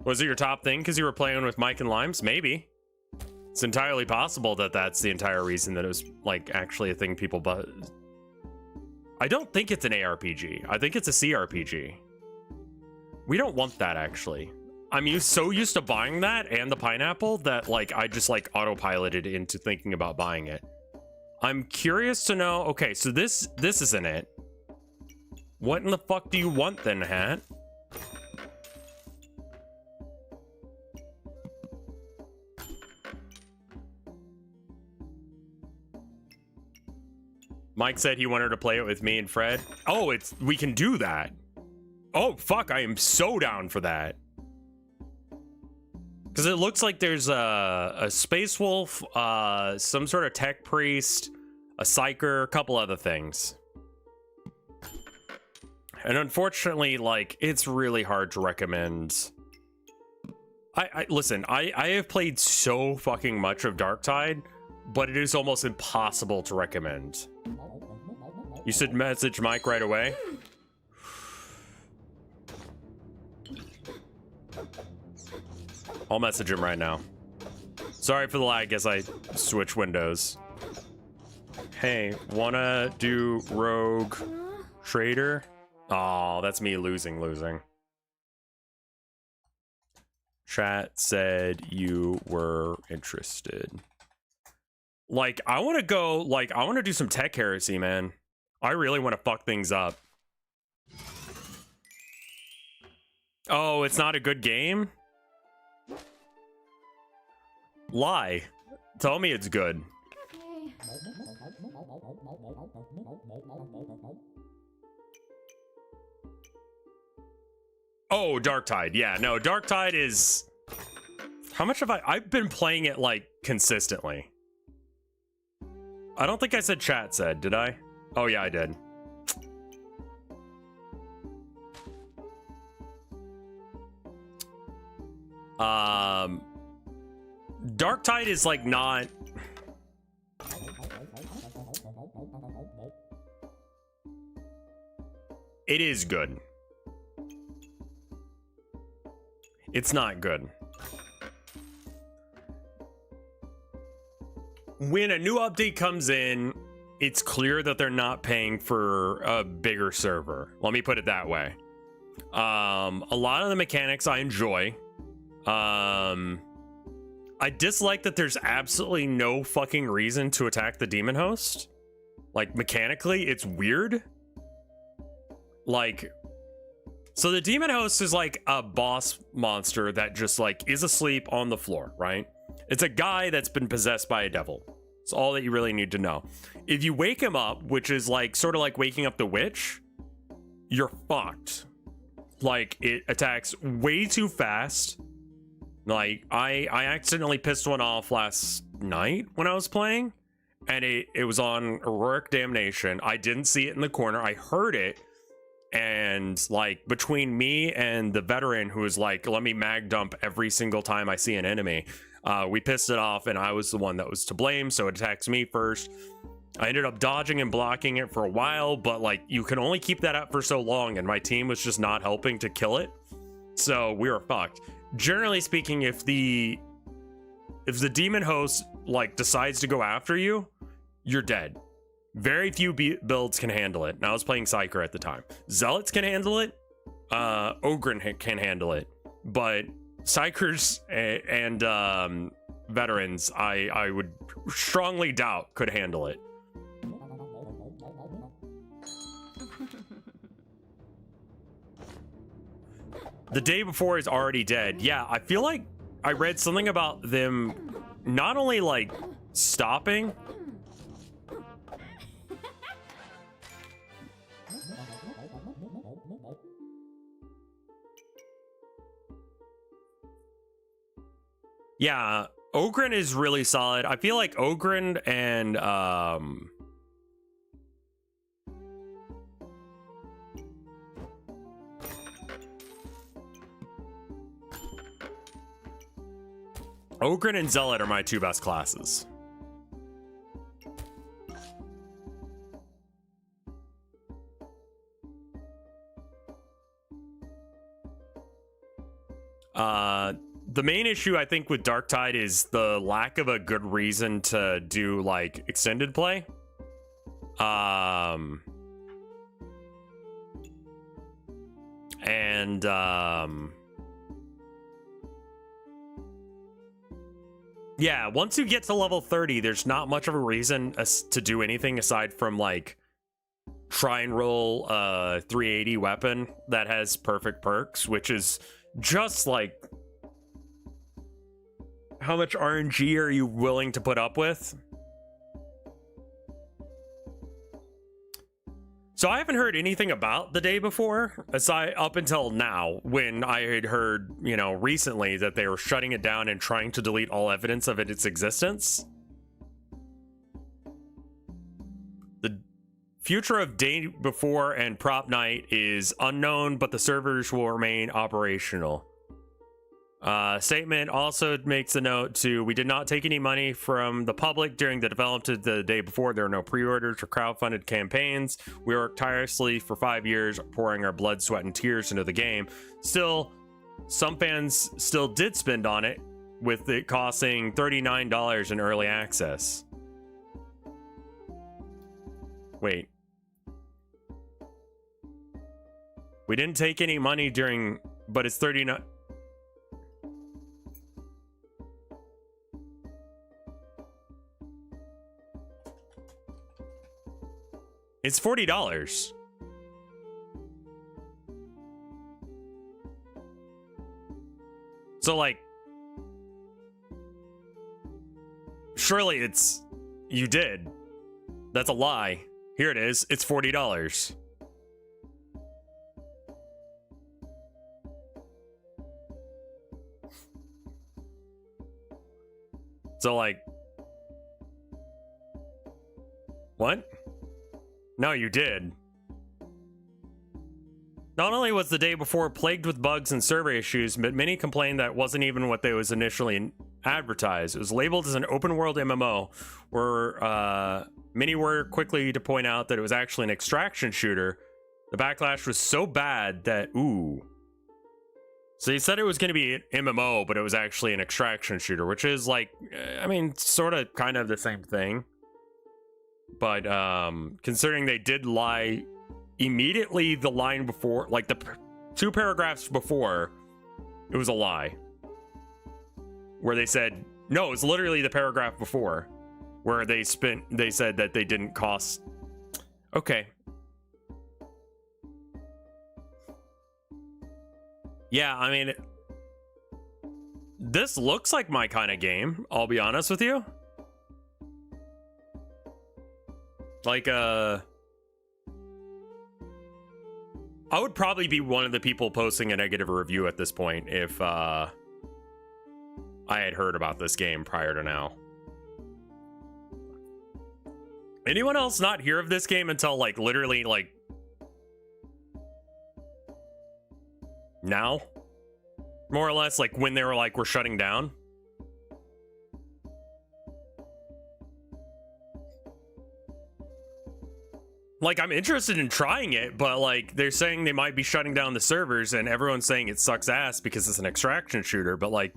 Was it your top thing because you were playing with Mike and Limes? Maybe. It's entirely possible that that's the entire reason that it was like actually a thing people but I don't think it's an ARPG. I think it's a CRPG. We don't want that actually. I'm so used to buying that and the pineapple that like I just like autopiloted into thinking about buying it. I'm curious to know. Okay, so this isn't it. What in the fuck do you want then, Hat? Mike said he wanted to play it with me and Fred. Oh, we can do that. Oh fuck, I am so down for that. Because it looks like there's a space wolf, some sort of tech priest, a psyker, a couple other things. And unfortunately, like, it's really hard to recommend. Listen, I have played so fucking much of Darktide, but it is almost impossible to recommend. You should message Mike right away. I'll message him right now. Sorry for the lag as I switch windows. Hey, wanna do Rogue Trader? Oh, that's me losing. Chat said you were interested. Like, I want to go, like, I want to do some tech heresy, man. I really want to fuck things up. Oh, it's not a good game? Lie. Tell me it's good. Oh, Darktide. Yeah, no, Darktide is... How much have I've been playing it, like, consistently. I don't think I said chat said, did I? Oh, yeah, I did. Darktide is like not... It is good. It's not good. When a new update comes in, it's clear that they're not paying for a bigger server. Let me put it that way. A lot of the mechanics I enjoy. I dislike that there's absolutely no fucking reason to attack the demon host. Like, mechanically, it's weird. Like, so the demon host is like a boss monster that just like is asleep on the floor, right? It's a guy that's been possessed by a devil. It's all that you really need to know. If you wake him up, which is like sort of like waking up the witch, you're fucked. Like, it attacks way too fast. Like, I accidentally pissed one off last night when I was playing, and it was on Heroic Damnation. I didn't see it in the corner. I heard it, and like between me and the veteran who was like, let me mag dump every single time I see an enemy, we pissed it off, and I was the one that was to blame, so it attacks me first. I ended up dodging and blocking it for a while, but like you can only keep that up for so long, and my team was just not helping to kill it, so we were fucked. Generally speaking, if the demon host like decides to go after you, you're dead. Very few builds can handle it. And I was playing Psyker at the time. Zealots can handle it. Ogryn can handle it. But Psykers and veterans, I would strongly doubt could handle it. The day before is already dead. Yeah, I feel like I read something about them not only like stopping. Yeah, Ogryn is really solid. I feel like Ogryn and Ogryn and Zealot are my two best classes. The main issue I think with Darktide is the lack of a good reason to do like extended play. Yeah, once you get to level 30, there's not much of a reason to do anything aside from like try and roll a 380 weapon that has perfect perks, which is just like, how much RNG are you willing to put up with? So I haven't heard anything about the day before, aside up until now, when I had heard, you know, recently that they were shutting it down and trying to delete all evidence of its existence. The future of day before and prop night is unknown, but the servers will remain operational. Statement also makes a note to, we did not take any money from the public during the development of the day before. There are no pre-orders or crowdfunded campaigns. We worked tirelessly for 5 years, pouring our blood, sweat, and tears into the game. Still, some fans still did spend on it, with it costing $39 in early access. Wait. We didn't take any money during, but it's 39. It's $40. So like, surely it's, you did. That's a lie. Here it is. It's $40. So like, what? No, you did. Not only was the day before plagued with bugs and server issues, but many complained that wasn't even what they was initially advertised. It was labeled as an open world MMO, where many were quickly to point out that it was actually an extraction shooter. The backlash was so bad that, ooh. So they said it was going to be an MMO, but it was actually an extraction shooter, which is like, I mean, sort of kind of the same thing. But considering they did lie immediately, the line before, like the two paragraphs before, it was a lie. Where they said, no, it's literally the paragraph before, where they said that they didn't cost. Okay. Yeah, I mean, this looks like my kind of game, I'll be honest with you. Like, I would probably be one of the people posting a negative review at this point if, I had heard about this game prior to now. Anyone else not hear of this game until, like, literally, like, now? More or less, like, when they were like, we're shutting down? Like, I'm interested in trying it, but, like, they're saying they might be shutting down the servers, and everyone's saying it sucks ass because it's an extraction shooter, but, like...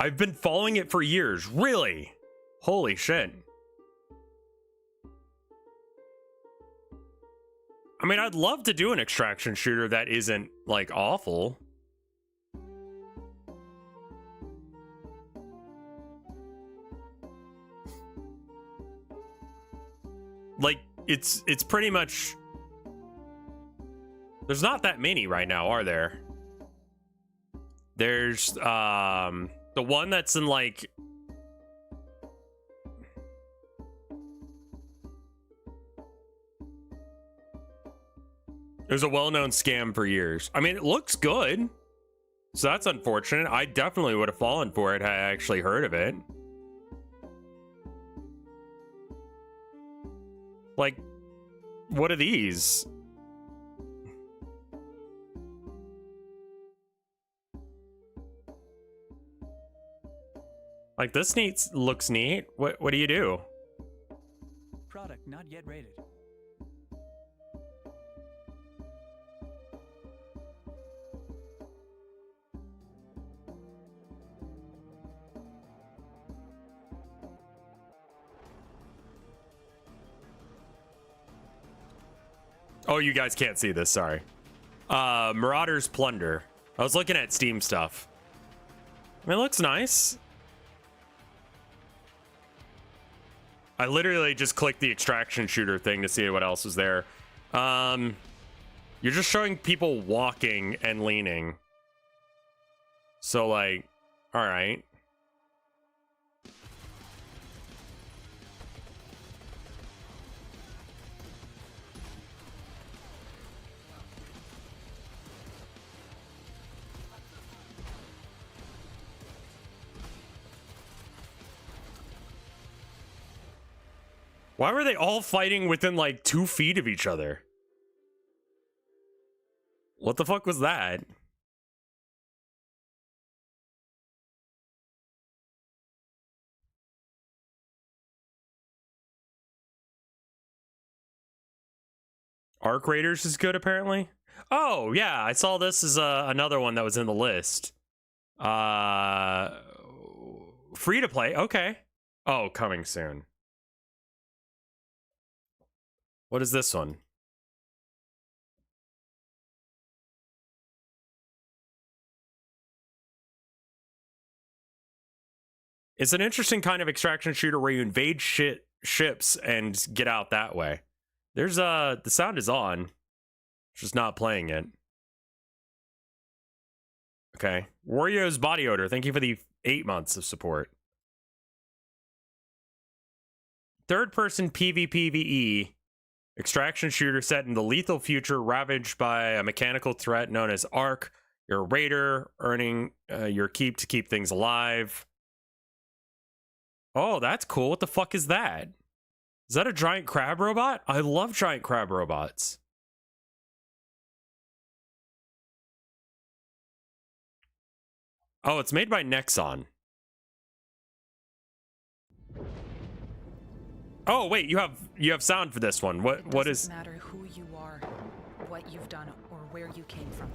I've been following it for years. Really? Holy shit. I mean, I'd love to do an extraction shooter that isn't, like, awful. Like, it's pretty much... There's not that many right now, are there? There's, the one that's in, like... It was a well-known scam for years. I mean, it looks good. So that's unfortunate. I definitely would have fallen for it had I actually heard of it. Like, what are these? Like, this looks neat. What do you do? Product not yet rated. Oh, you guys can't see this, sorry. Marauder's Plunder. I was looking at Steam stuff. I mean, it looks nice. I literally just clicked the extraction shooter thing to see what else was there. You're just showing people walking and leaning. So, like, all right. Why were they all fighting within like 2 feet of each other? What the fuck was that? Arc Raiders is good, apparently. Oh, yeah, I saw this as another one that was in the list. Free to play, okay. Oh, coming soon. What is this one? It's an interesting kind of extraction shooter where you invade ships and get out that way. There's the sound is on. It's just not playing it. Okay. Wario's Body Odor, thank you for the 8 months of support. Third-person PvPvE. Extraction shooter set in the lethal future, ravaged by a mechanical threat known as Arc. You're a raider, earning your keep to keep things alive. Oh, that's cool. What the fuck is that? Is that a giant crab robot? I love giant crab robots. Oh, it's made by Nexon. Oh wait, you have sound for this one. What is? It doesn't matter who you are, what you've done, or where you came from.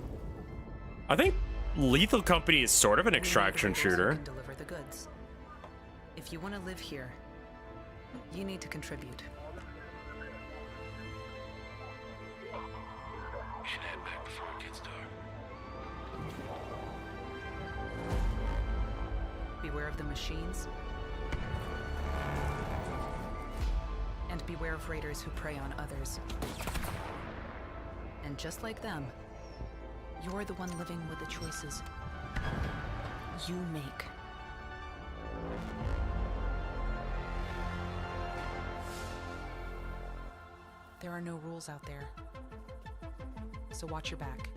I think Lethal Company is sort of an extraction shooter. Can deliver the goods. If you want to live here, you need to contribute. We should head back before it gets dark. Beware of the machines. And beware of raiders who prey on others. And just like them, you're the one living with the choices you make. There are no rules out there, so watch your back.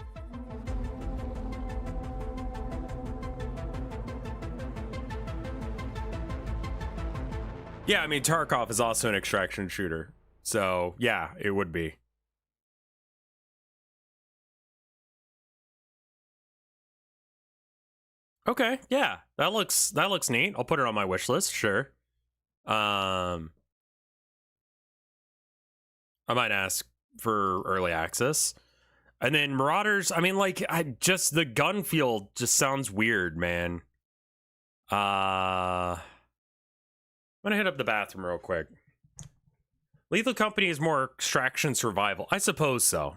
Yeah, I mean, Tarkov is also an extraction shooter. So, yeah, it would be. Okay, yeah. That looks neat. I'll put it on my wish list, sure. I might ask for early access. And then Marauders, I mean, like, the gun feel just sounds weird, man. I'm gonna hit up the bathroom real quick. Lethal Company is more extraction survival. I suppose so.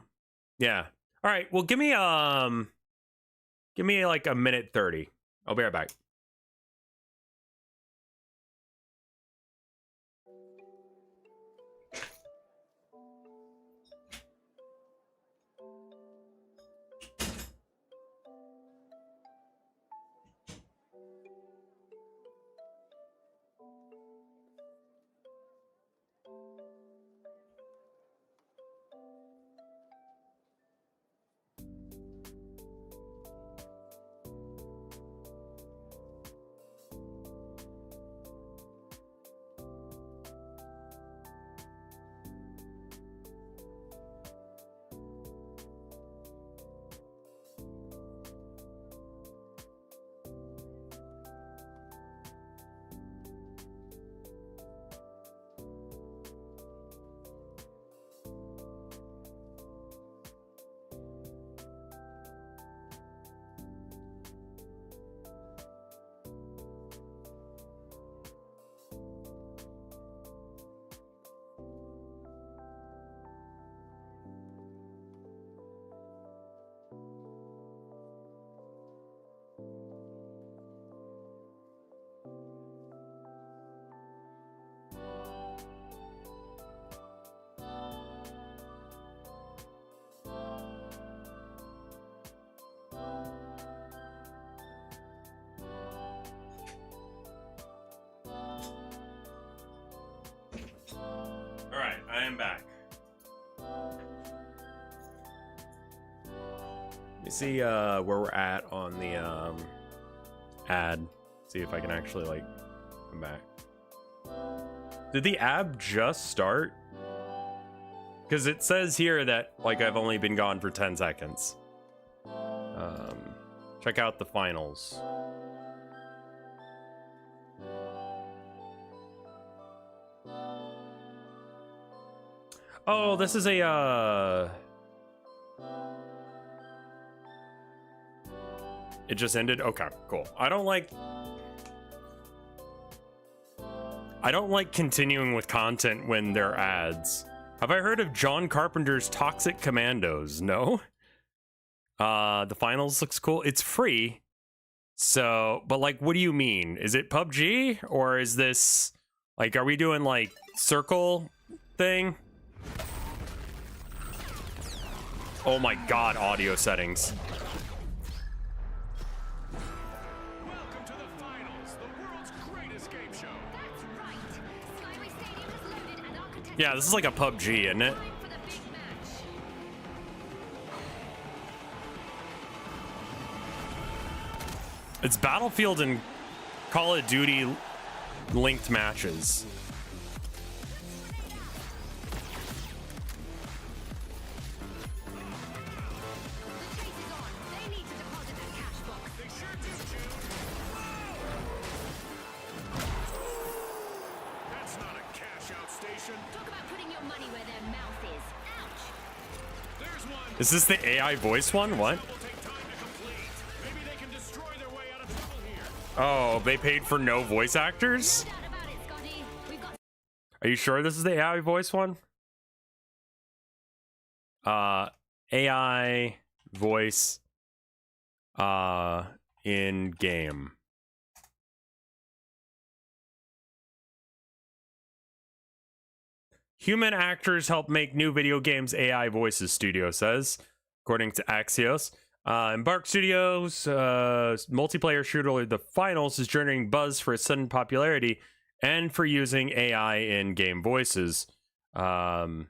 Yeah. All right. Well, give me like a minute 30. I'll be right back. All right, I am back. Let me see where we're at on the ad. See if I can actually like come back. Did the ad just start? Because it says here that like I've only been gone for 10 seconds. Check out the finals. Oh, this is a it just ended? Okay, cool. I don't like continuing with content when there are ads. Have I heard of John Carpenter's Toxic Commandos? No. The finals looks cool. It's free. So, but like, what do you mean? Is it PUBG? Or is this, like, are we doing like circle thing? Oh my god, audio settings. Welcome to the finals, the world's greatest game show. That's right. Skyway Stadium is loaded and our contestants Yeah, this is like a PUBG, isn't it? time for the big match. It's Battlefield and Call of Duty linked matches. The chase is on. They need to deposit that cash box. They sure do, Jim. That's not a cash-out station. Talk about putting your money where their mouth is. Ouch. There's one. Is this the AI voice one? What? Will take time to complete. Maybe they can destroy their way out of trouble here. Oh, they paid for no voice actors? No doubt about it, Scotty. We've got Are you sure this is the AI voice one? AI voice in game. Human actors help make new video games AI voices, studio says, according to Axios. Embark Studios multiplayer shooter The Finals is generating buzz for its sudden popularity and for using AI in game voices. Let's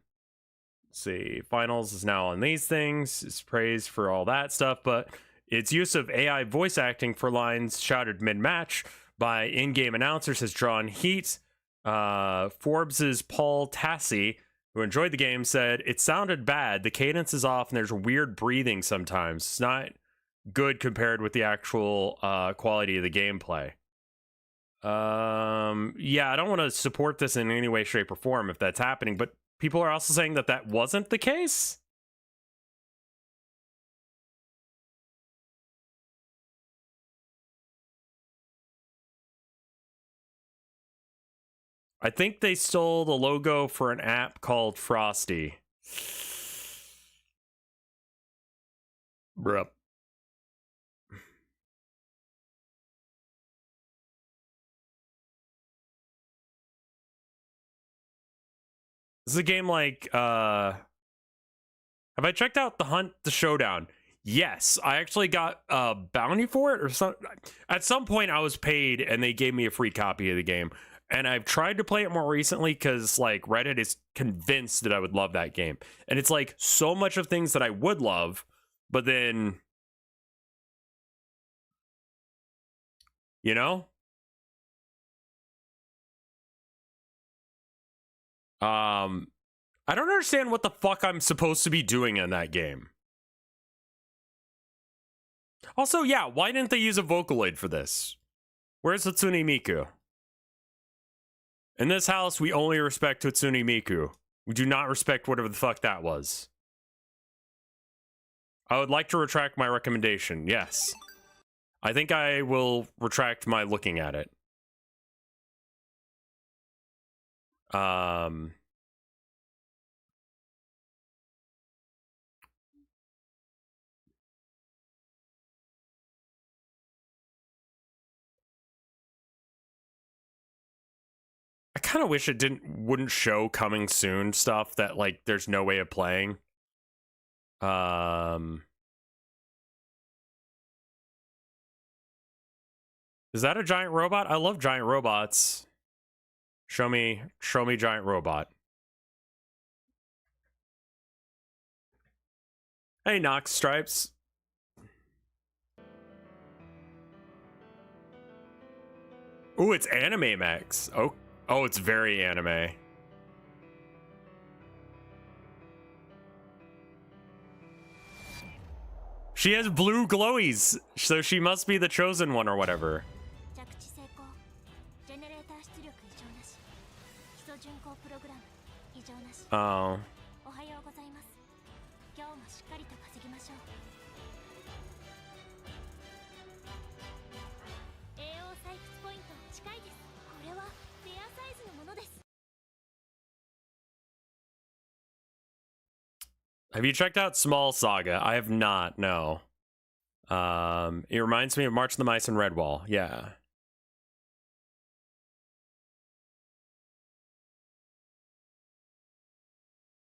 see, Finals is now on these things. It's praised for all that stuff, but its use of AI voice acting for lines shouted mid-match by in-game announcers has drawn heat. Forbes's Paul Tassi, who enjoyed the game, said it sounded bad. The cadence is off and there's weird breathing sometimes. It's not good compared with the actual quality of the gameplay. Yeah, I don't want to support this in any way, shape, or form if that's happening, but people are also saying that that wasn't the case. I think they stole the logo for an app called Frosty. Bruh. This is a game like, have I checked out The Hunt, The Showdown? Yes, I actually got a bounty for it or something. At some point I was paid and they gave me a free copy of the game. And I've tried to play it more recently because like Reddit is convinced that I would love that game. And it's like so much of things that I would love, but then, you know? I don't understand what the fuck I'm supposed to be doing in that game. Also, yeah, why didn't they use a Vocaloid for this? Where's Hatsune Miku? In this house, we only respect Hatsune Miku. We do not respect whatever the fuck that was. I would like to retract my recommendation, yes. I think I will retract my looking at it. I kind of wish it wouldn't show coming soon stuff that like there's no way of playing. Is that a giant robot? I love giant robots. Show me giant robot. Hey, Nox Stripes. Ooh, it's anime Max. Oh, it's very anime. She has blue glowies, so she must be the chosen one or whatever. Oh. Have you checked out Small Saga? I have not, no. It reminds me of March of the Mice and Redwall. Yeah.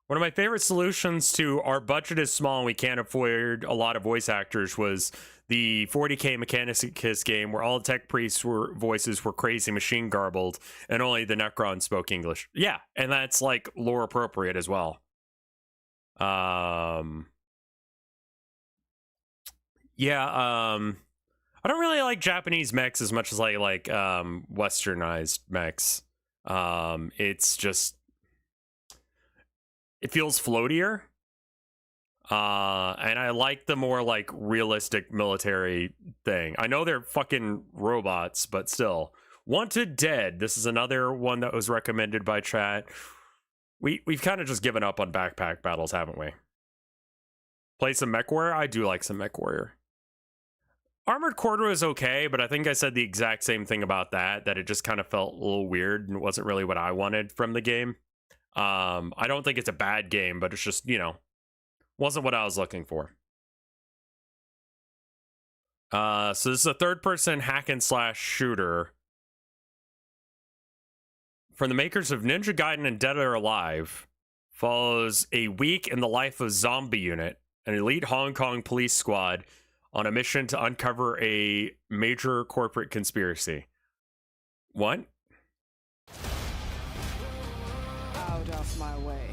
One of my favorite solutions to our budget is small and we can't afford a lot of voice actors was the 40k Mechanicus game where all the tech priests voices were crazy machine garbled and only the Necron spoke English. Yeah, and that's like lore appropriate as well. Yeah, I don't really like Japanese mechs as much as I like westernized mechs. It's just, it feels floatier. And I like the more like realistic military thing. I know they're fucking robots, but still. Wanted Dead. This is another one that was recommended by chat. We've kind of just given up on backpack battles, haven't we? Play some Mech Warrior? I do like some Mech Warrior. Armored Core is okay, but I think I said the exact same thing about that it just kind of felt a little weird and wasn't really what I wanted from the game. I don't think it's a bad game, but it's just, you know, wasn't what I was looking for. So this is a third-person hack and slash shooter from the makers of Ninja Gaiden and Dead or Alive. Follows a week in the life of Zombie Unit, an elite Hong Kong police squad on a mission to uncover a major corporate conspiracy. What? Out of my way.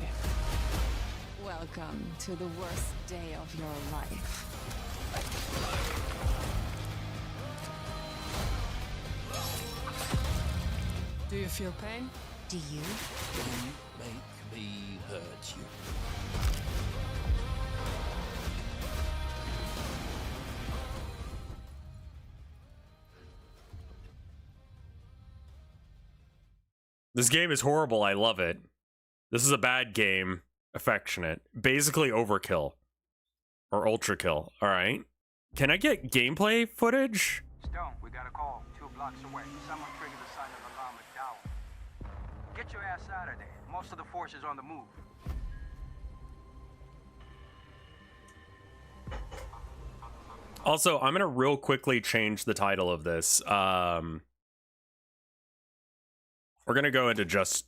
Welcome to the worst day of your life. Do you feel pain? Do you? Don't make me hurt you. This game is horrible. I love it. This is a bad game. Affectionate. Basically overkill. Or ultra kill. Alright. Can I get gameplay footage? Stone, we got a call 2 blocks away. Someone triggered the silent alarm at Dow. Get your ass out of there. Most of the force is on the move. Also, I'm gonna real quickly change the title of this. We're gonna go into just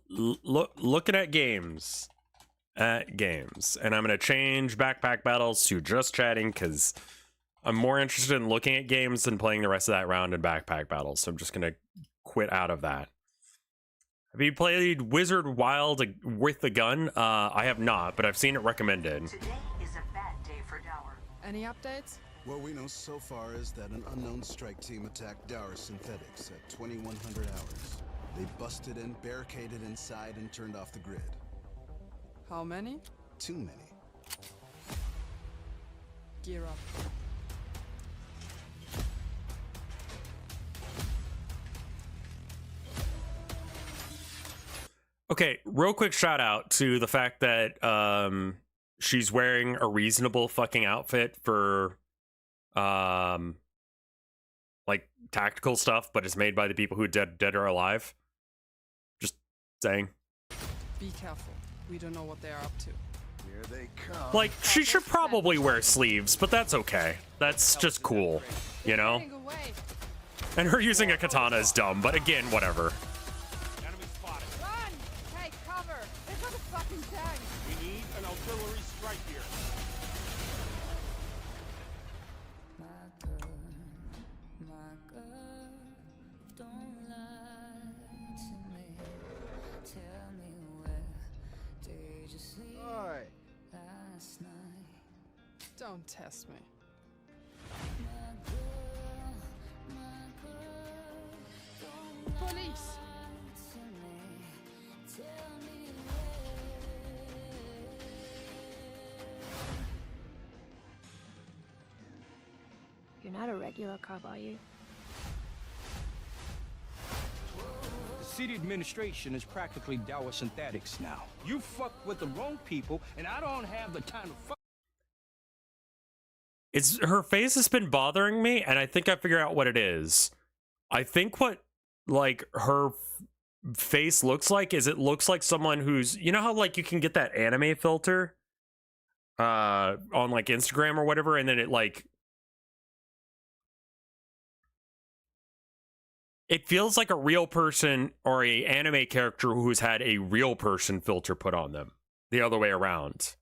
looking at games. And I'm gonna change backpack battles to just chatting because I'm more interested in looking at games than playing the rest of that round in backpack battles. So I'm just gonna quit out of that. Have you played Wizard Wild with the gun? I have not, but I've seen it recommended. Today is a bad day for Dower. Any updates? What we know so far is that an unknown strike team attacked Dower Synthetics at 2100 hours. They busted in, barricaded inside, and turned off the grid. How many? Too many. Gear up. Okay, real quick shout out to the fact that she's wearing a reasonable fucking outfit for like tactical stuff, but it's made by the people who dead or alive. Just saying. Be careful. We don't know what they are up to. Here they come. Like, she should probably wear sleeves, but that's okay. That's just cool, you know? And her using a katana is dumb, but again, whatever. Enemy spotted. Run! Take cover! They've got a fucking tank! We need an artillery strike here. My girl, don't lie to me. Tell me where did you sleep last night? Don't test me. Police! You're not a regular cop, are you? The city administration is practically Dower Synthetics now. You fucked with the wrong people, and I don't have the time to fuck. It's her face has been bothering me, and I think I figured out what it is. I think what like her face looks like is it looks like someone who's, you know how like you can get that anime filter on like Instagram or whatever, and then it like it feels like a real person or a anime character who's had a real person filter put on them. The other way around.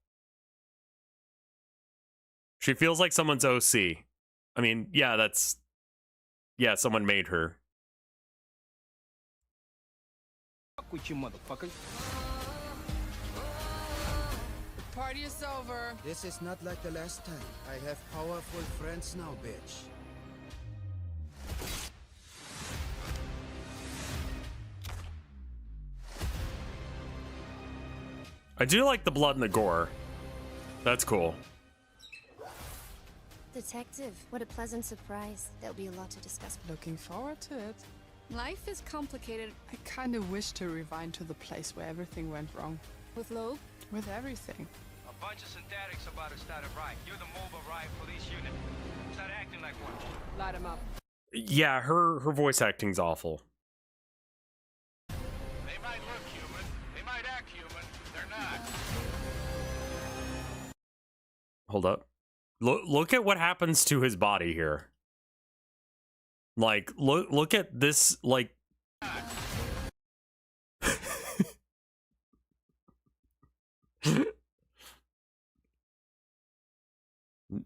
She feels like someone's OC. I mean, yeah, that's... Yeah, someone made her. Fuck with you, motherfuckers. The party is over. This is not like the last time. I have powerful friends now, bitch. I do like the blood and the gore. That's cool. Detective, what a pleasant surprise. There'll be a lot to discuss. Looking forward to it. Life is complicated. I kind of wish to rewind to the place where everything went wrong. With Loeb? With everything. A bunch of synthetics about to start a riot. You're the mobile riot police unit. Start acting like one. Light him up. Yeah, her voice acting's awful. They might look human. They might act human. They're not. Hold up. Look at what happens to his body here. Like, look at this, like...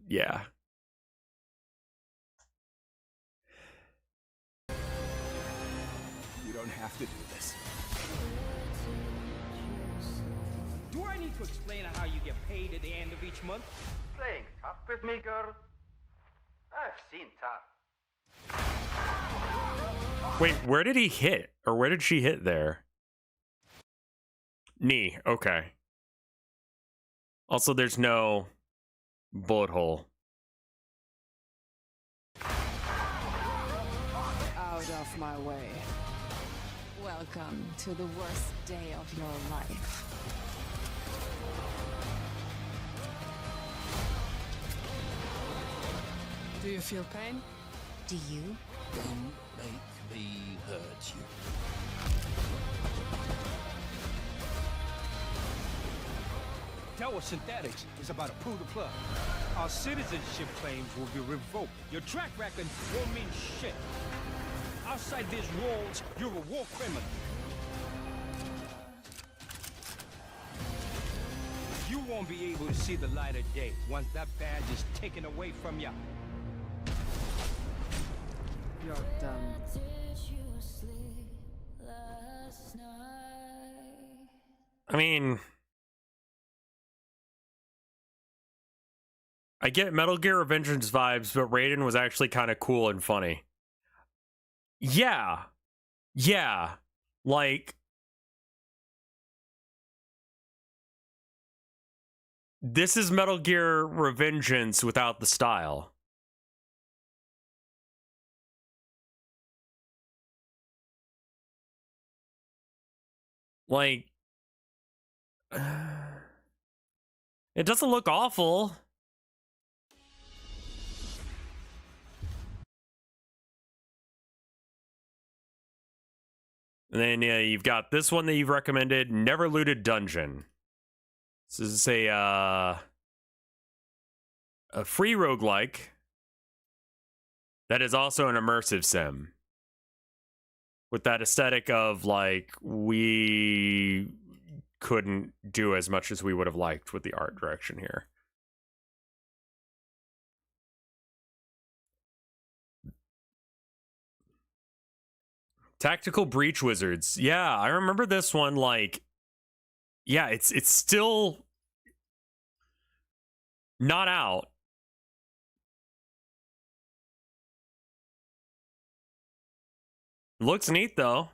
Yeah. You don't have to do this. Do I need to explain how you get paid at the end of each month? Playing tough with me, girl? I've seen tough. Wait, where did he hit? Or where did she hit there? Knee, okay. Also, there's no bullet hole. Out of my way. Welcome to the worst day of your life. Do you feel pain? Do you? Don't make me hurt you. Dower Synthetics is about to pull the plug. Our citizenship claims will be revoked. Your track record won't mean shit. Outside these walls, you're a war criminal. You won't be able to see the light of day once that badge is taken away from you. You're done. I mean, I get Metal Gear Revengeance vibes, but Raiden was actually kind of cool and funny. Yeah. Yeah. Like, this is Metal Gear Revengeance without the style. Like, it doesn't look awful. And then you've got this one that you've recommended, Never Looted Dungeon. This is a free roguelike that is also an immersive sim. With that aesthetic of, like, we couldn't do as much as we would have liked with the art direction here. Tactical Breach Wizards. Yeah, I remember this one, like, yeah, it's still not out. Looks neat though.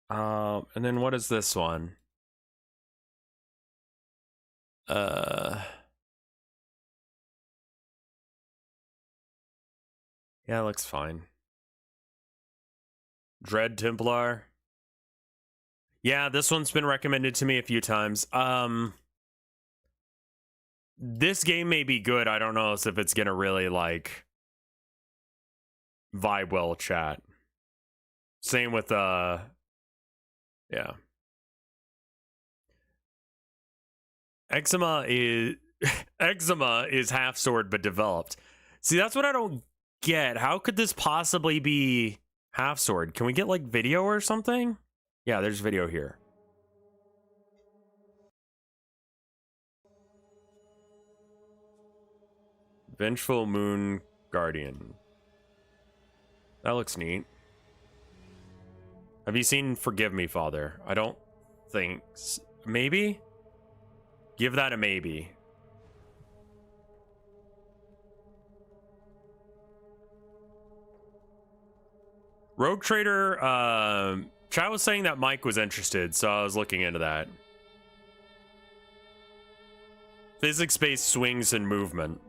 And then what is this one? Yeah, it looks fine. Dread Templar. Yeah, this one's been recommended to me a few times. This game may be good. I don't know if it's gonna really, like, vibe well chat. Same with yeah. Eczema is half sword but developed. See, that's what I don't get. How could this possibly be half sword? Can we get, like, video or something? Yeah, there's video here. Vengeful Moon Guardian. That looks neat. Have you seen Forgive Me, Father? I don't think... Maybe? Give that a maybe. Rogue Trader, Chad was saying that Mike was interested, so I was looking into that. Physics-based swings and movement.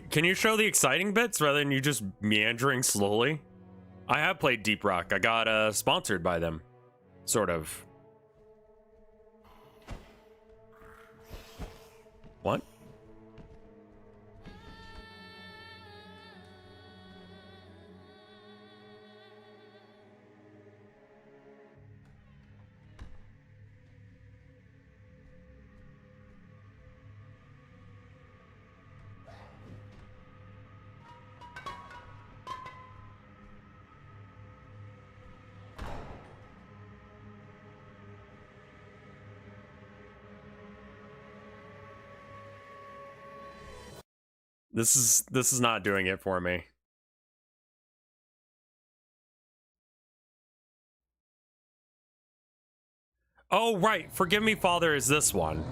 Can you show the exciting bits rather than you just meandering slowly? I have played Deep Rock. I got sponsored by them. Sort of. What? This is not doing it for me. Oh, right. Forgive Me, Father is this one.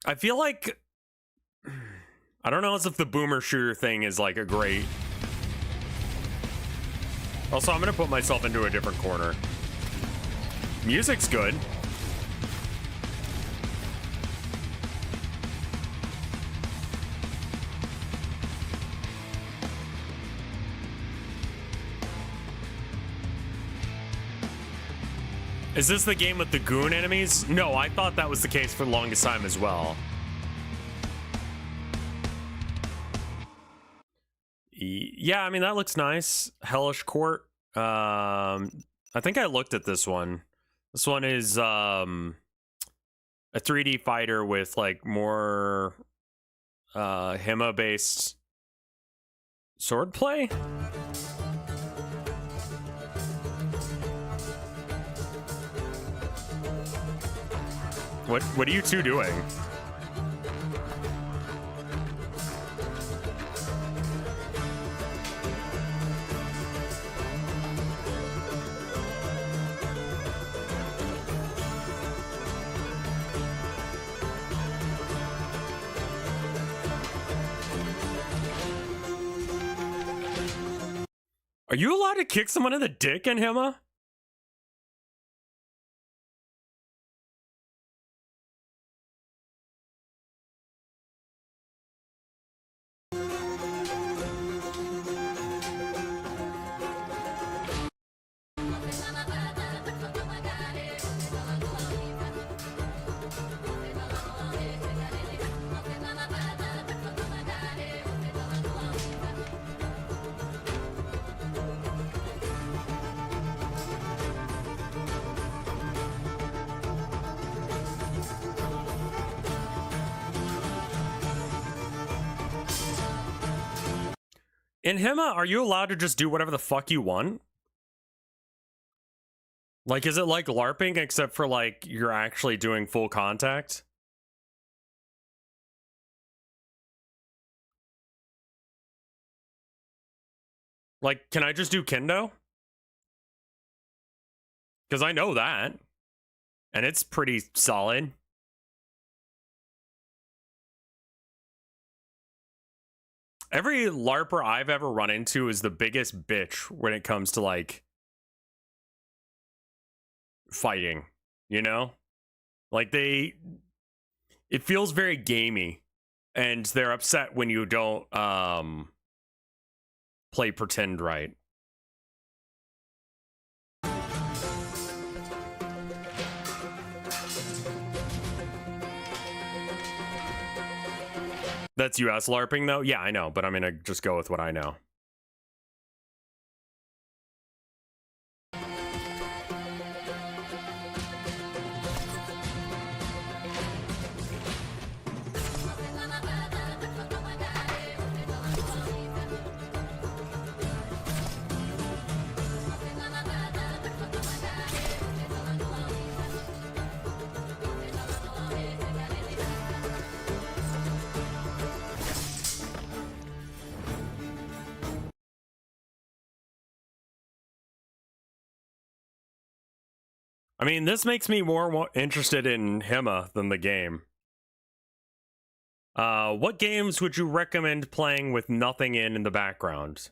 I feel like... I don't know as if the boomer shooter thing is, like, a great Also, I'm gonna put myself into a different corner. Music's good. Is this the game with the goon enemies? No, I thought that was the case for the longest time as well. Yeah, I mean, that looks nice. Hellish Court. I think I looked at this one. This one is a 3D fighter with like more HEMA-based swordplay. What are you two doing? Are you allowed to kick someone in the dick in HEMA? In HEMA, are you allowed to just do whatever the fuck you want? Like, is it like LARPing except for like you're actually doing full contact? Like, can I just do kendo? Because I know that. And it's pretty solid. Every LARPer I've ever run into is the biggest bitch when it comes to like fighting, you know? Like it feels very gamey, and they're upset when you don't play pretend right. That's US LARPing though? Yeah, I know, but I'm gonna just go with what I know. I mean, this makes me more interested in HEMA than the game. What games would you recommend playing with nothing in the background?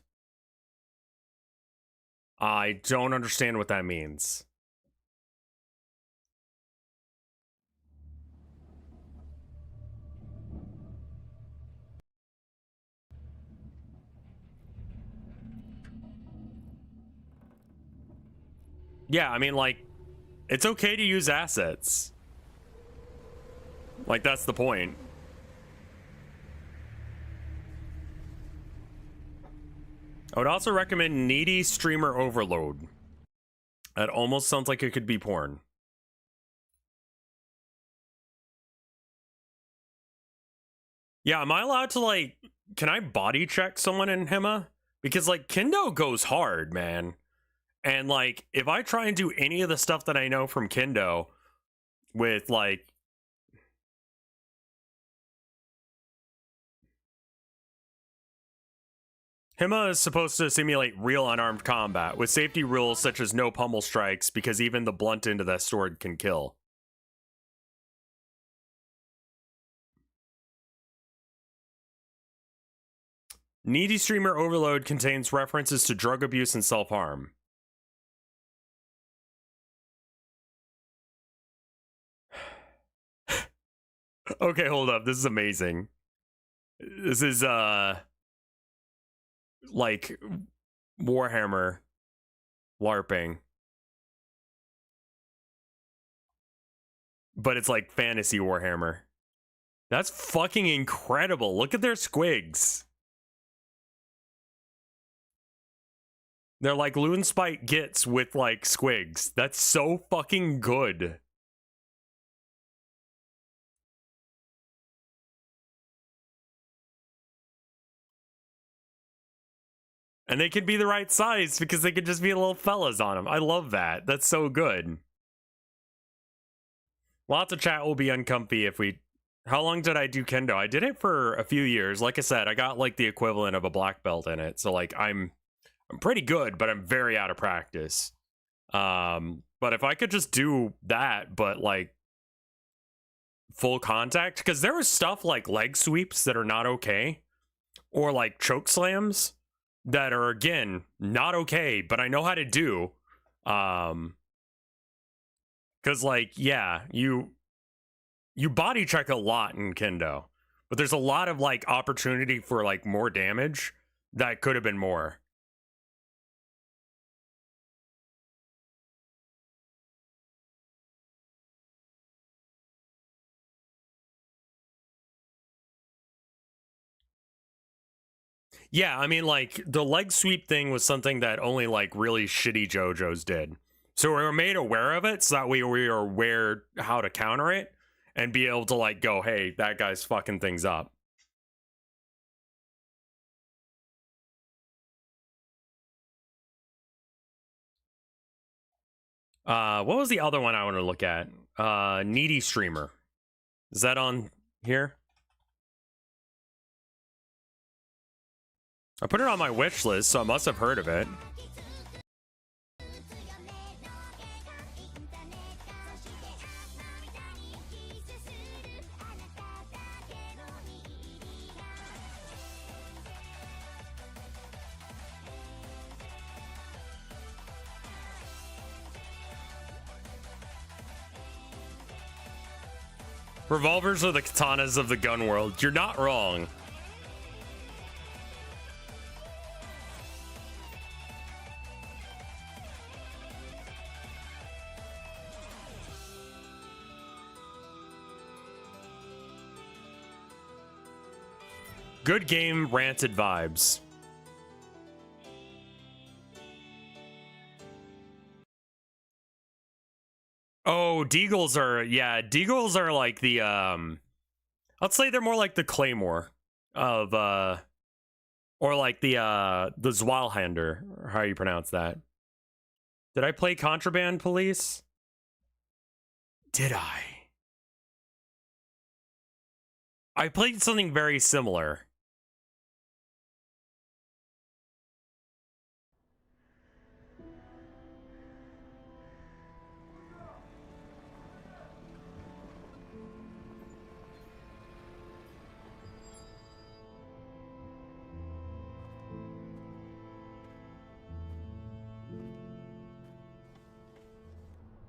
I don't understand what that means. Yeah, I mean, like, it's okay to use assets. Like, that's the point. I would also recommend Needy Streamer Overload. That almost sounds like it could be porn. Yeah, am I allowed to, like, can I body check someone in HEMA? Because, like, Kendo goes hard, man. And, like, if I try and do any of the stuff that I know from Kendo with, like... HEMA is supposed to simulate real unarmed combat, with safety rules such as no pummel strikes, because even the blunt end of that sword can kill. Needy streamer overload contains references to drug abuse and self-harm. Okay, hold up. This is amazing. This is like Warhammer LARPing. But it's like fantasy Warhammer. That's fucking incredible. Look at their squigs. They're like Loonspite Gits with like squigs. That's so fucking good. And they can be the right size because they could just be little fellas on them. I love that. That's so good. Lots of chat will be uncomfy if we... How long did I do kendo? I did it for a few years. Like I said, I got like the equivalent of a black belt in it. So like I'm pretty good, but I'm very out of practice. But if I could just do that, but like full contact, because there was stuff like leg sweeps that are not okay, or like choke slams that are again not okay, but I know how to do. Because like, yeah, you body check a lot in kendo, but there's a lot of like opportunity for like more damage that could have been more. Yeah, I mean, like, the leg sweep thing was something that only, like, really shitty JoJo's did. So we were made aware of it, so that we are aware how to counter it, and be able to, like, go, hey, that guy's fucking things up. What was the other one I want to look at? Needy Streamer. Is that on here? I put it on my wish list, so I must have heard of it. Revolvers are the katanas of the gun world. You're not wrong. Good game, ranted vibes. Oh, Deagles are, yeah, Deagles are like the, let's say they're more like the Claymore of, or like the Zwalhander, or how you pronounce that. Did I play Contraband Police? Did I? I played something very similar.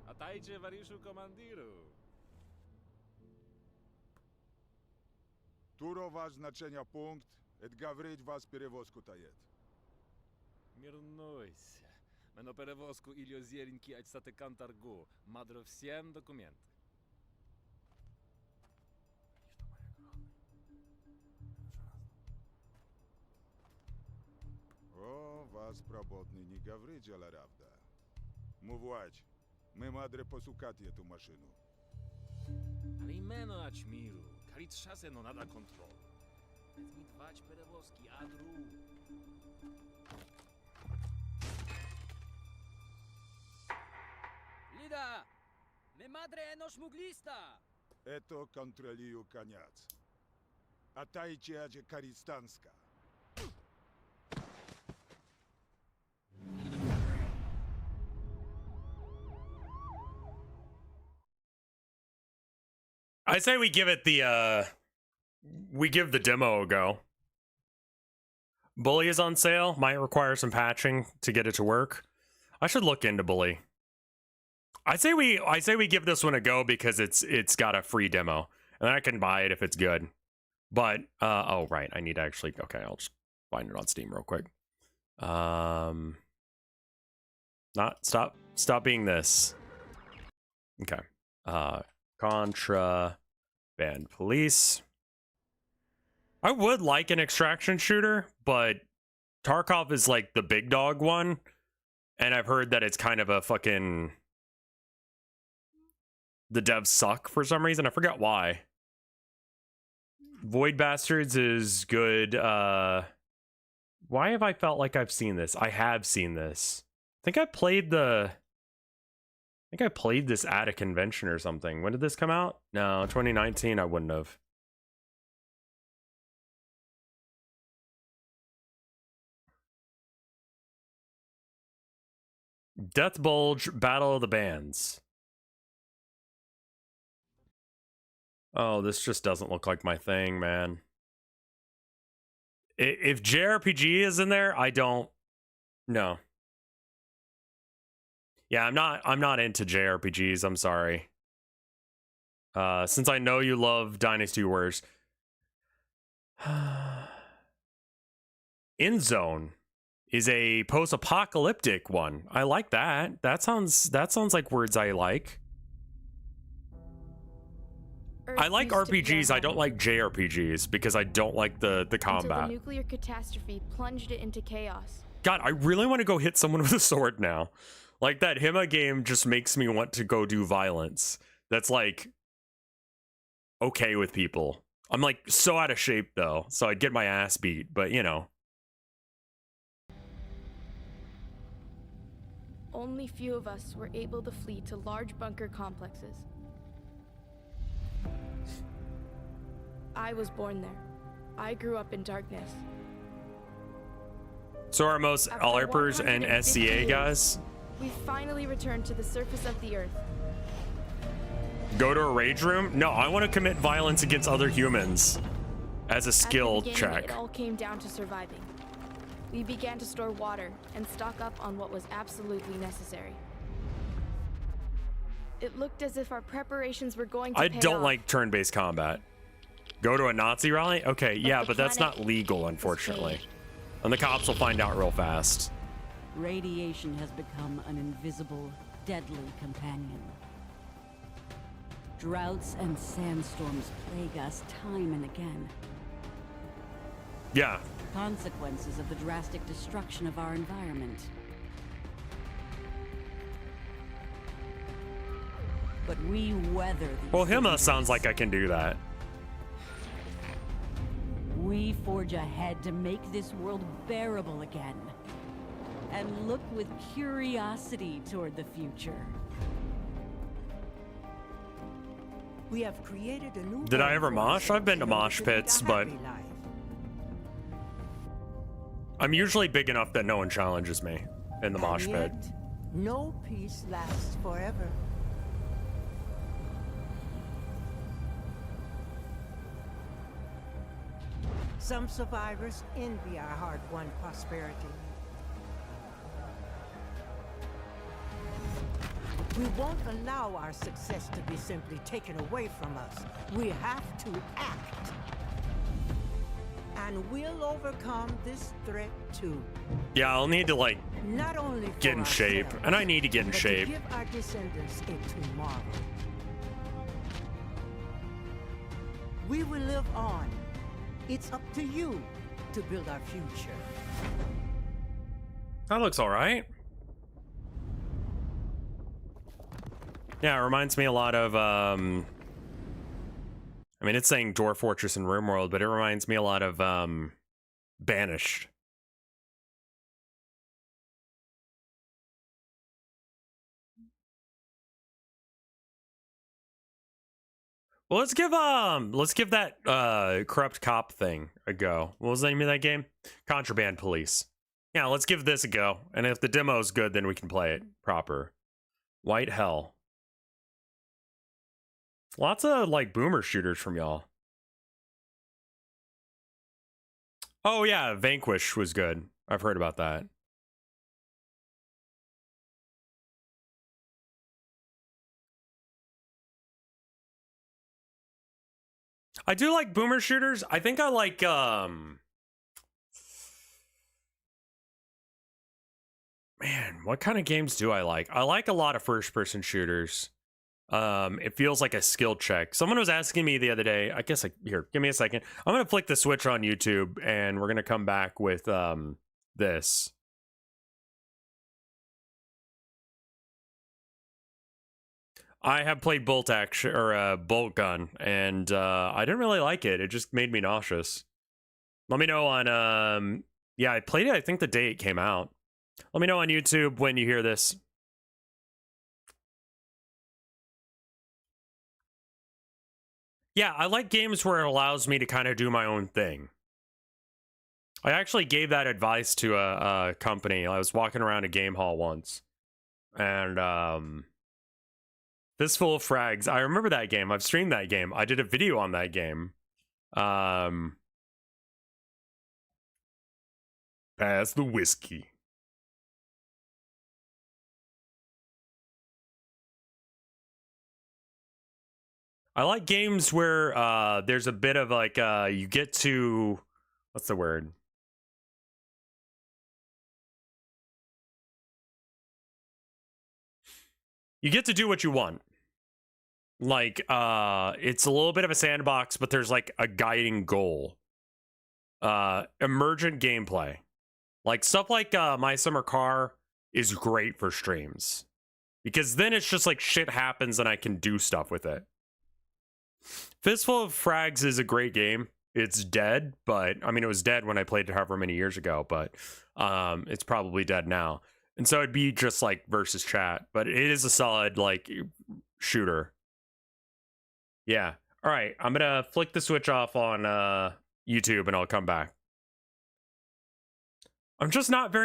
Atajcie Wariszu Komandiru. Turowa znaczenia punkt, et gawryć was перевозку таjet. Мирнуйся. Мено перевозку Ильо Зереньки ать сатекан торгу. Мадро всем документы. О, вас проботный не гаврить, ала равда. Мувать, мы мадре посукать эту машину. Ale imeno ać miru. Kali trzasę no nada kontrol. Więc mi dwać перевозки, adru. Lida! Me madre no szmuglista! Это контролию коняц. Атайте аджи Каристанска. I say we give it the, we give the demo a go. Bully is on sale. Might require some patching to get it to work. I should look into Bully. I say we give this one a go because it's got a free demo, and then I can buy it if it's good. But oh right, I need to actually. Okay, I'll just find it on Steam real quick. Stop being this. Okay. Contraband police. I would like an extraction shooter, but Tarkov is like the big dog one, and I've heard that it's kind of a fucking... The devs suck for some reason. I forget why. Void Bastards is good. Why have I felt like I've seen this? I have seen this. I think I played this at a convention or something. When did this come out? No, 2019. I wouldn't have. Death Bulge, Battle of the Bands. Oh, this just doesn't look like my thing, man. If JRPG is in there, I don't... No. Yeah, I'm not into JRPGs, I'm sorry. Since I know you love Dynasty Wars. InZone is a post-apocalyptic one. I like that. That sounds like words I like. I like RPGs. I don't like JRPGs because I don't like the combat. Until the nuclear catastrophe plunged it into chaos. God, I really want to go hit someone with a sword now. Like, that Hima game just makes me want to go do violence. That's like okay with people. I'm like so out of shape though, so I'd get my ass beat, but you know. Only few of us were able to flee to large bunker complexes. I was born there. I grew up in darkness. So are most LARPers and SCA guys? We finally returned to the surface of the Earth. Go to a rage room? No, I want to commit violence against other humans as a skill check. It all came down to surviving. We began to store water and stock up on what was absolutely necessary. It looked as if our preparations were going to pay off. I don't like turn-based combat. Go to a Nazi rally? Okay, yeah, but that's not legal, unfortunately. And the cops will find out real fast. Radiation has become an invisible, deadly companion. Droughts and sandstorms plague us time and again. Yeah. Consequences of the drastic destruction of our environment. But we weather these. Well, Hima sounds like I can do that. We forge ahead to make this world bearable again. And look with curiosity toward the future. We have created a new... Did I ever mosh? I've been to mosh pits, but I'm usually big enough that no one challenges me in the mosh pit. No peace lasts forever. Some survivors envy our hard-won prosperity. We won't allow our success to be simply taken away from us. We have to act. And we'll overcome this threat too. Yeah, I'll need to like not only get in shape, and I need to get in shape. To give our descendants a tomorrow. We will live on. It's up to you to build our future. That looks all right. Yeah, it reminds me a lot of, I mean, it's saying Dwarf Fortress and RimWorld, but it reminds me a lot of, Banished. Well, let's give that, corrupt cop thing a go. What was the name of that game? Contraband Police. Yeah, let's give this a go. And if the demo's good, then we can play it proper. White Hell. Lots of, like, boomer shooters from y'all. Oh yeah, Vanquish was good. I've heard about that. I do like boomer shooters. I think I like man, what kind of games do I like? I like a lot of first-person shooters. It feels like a skill check. Someone was asking me the other day, here, give me a second. I'm gonna flick the switch on YouTube and we're gonna come back with this. I have played bolt action or bolt gun, and I didn't really like it. It just made me nauseous. Let me know on yeah, I played it I think the day it came out. Let me know on YouTube when you hear this. Yeah, I like games where it allows me to kind of do my own thing. I actually gave that advice to a company. I was walking around a game hall once, and Fistful of Frags. I remember that game. I've streamed that game. I did a video on that game. Pass the whiskey. I like games where there's a bit of like you get to, what's the word? You get to do what you want. Like it's a little bit of a sandbox, but there's like a guiding goal. Emergent gameplay. Like stuff like My Summer Car is great for streams. Because then it's just like shit happens and I can do stuff with it. Fistful of Frags is a great game. It's dead, but I mean, it was dead when I played it however many years ago, but it's probably dead now. And so it'd be just like versus chat, but it is a solid like shooter. Yeah. All right. I'm going to flick the switch off on YouTube and I'll come back. I'm just not very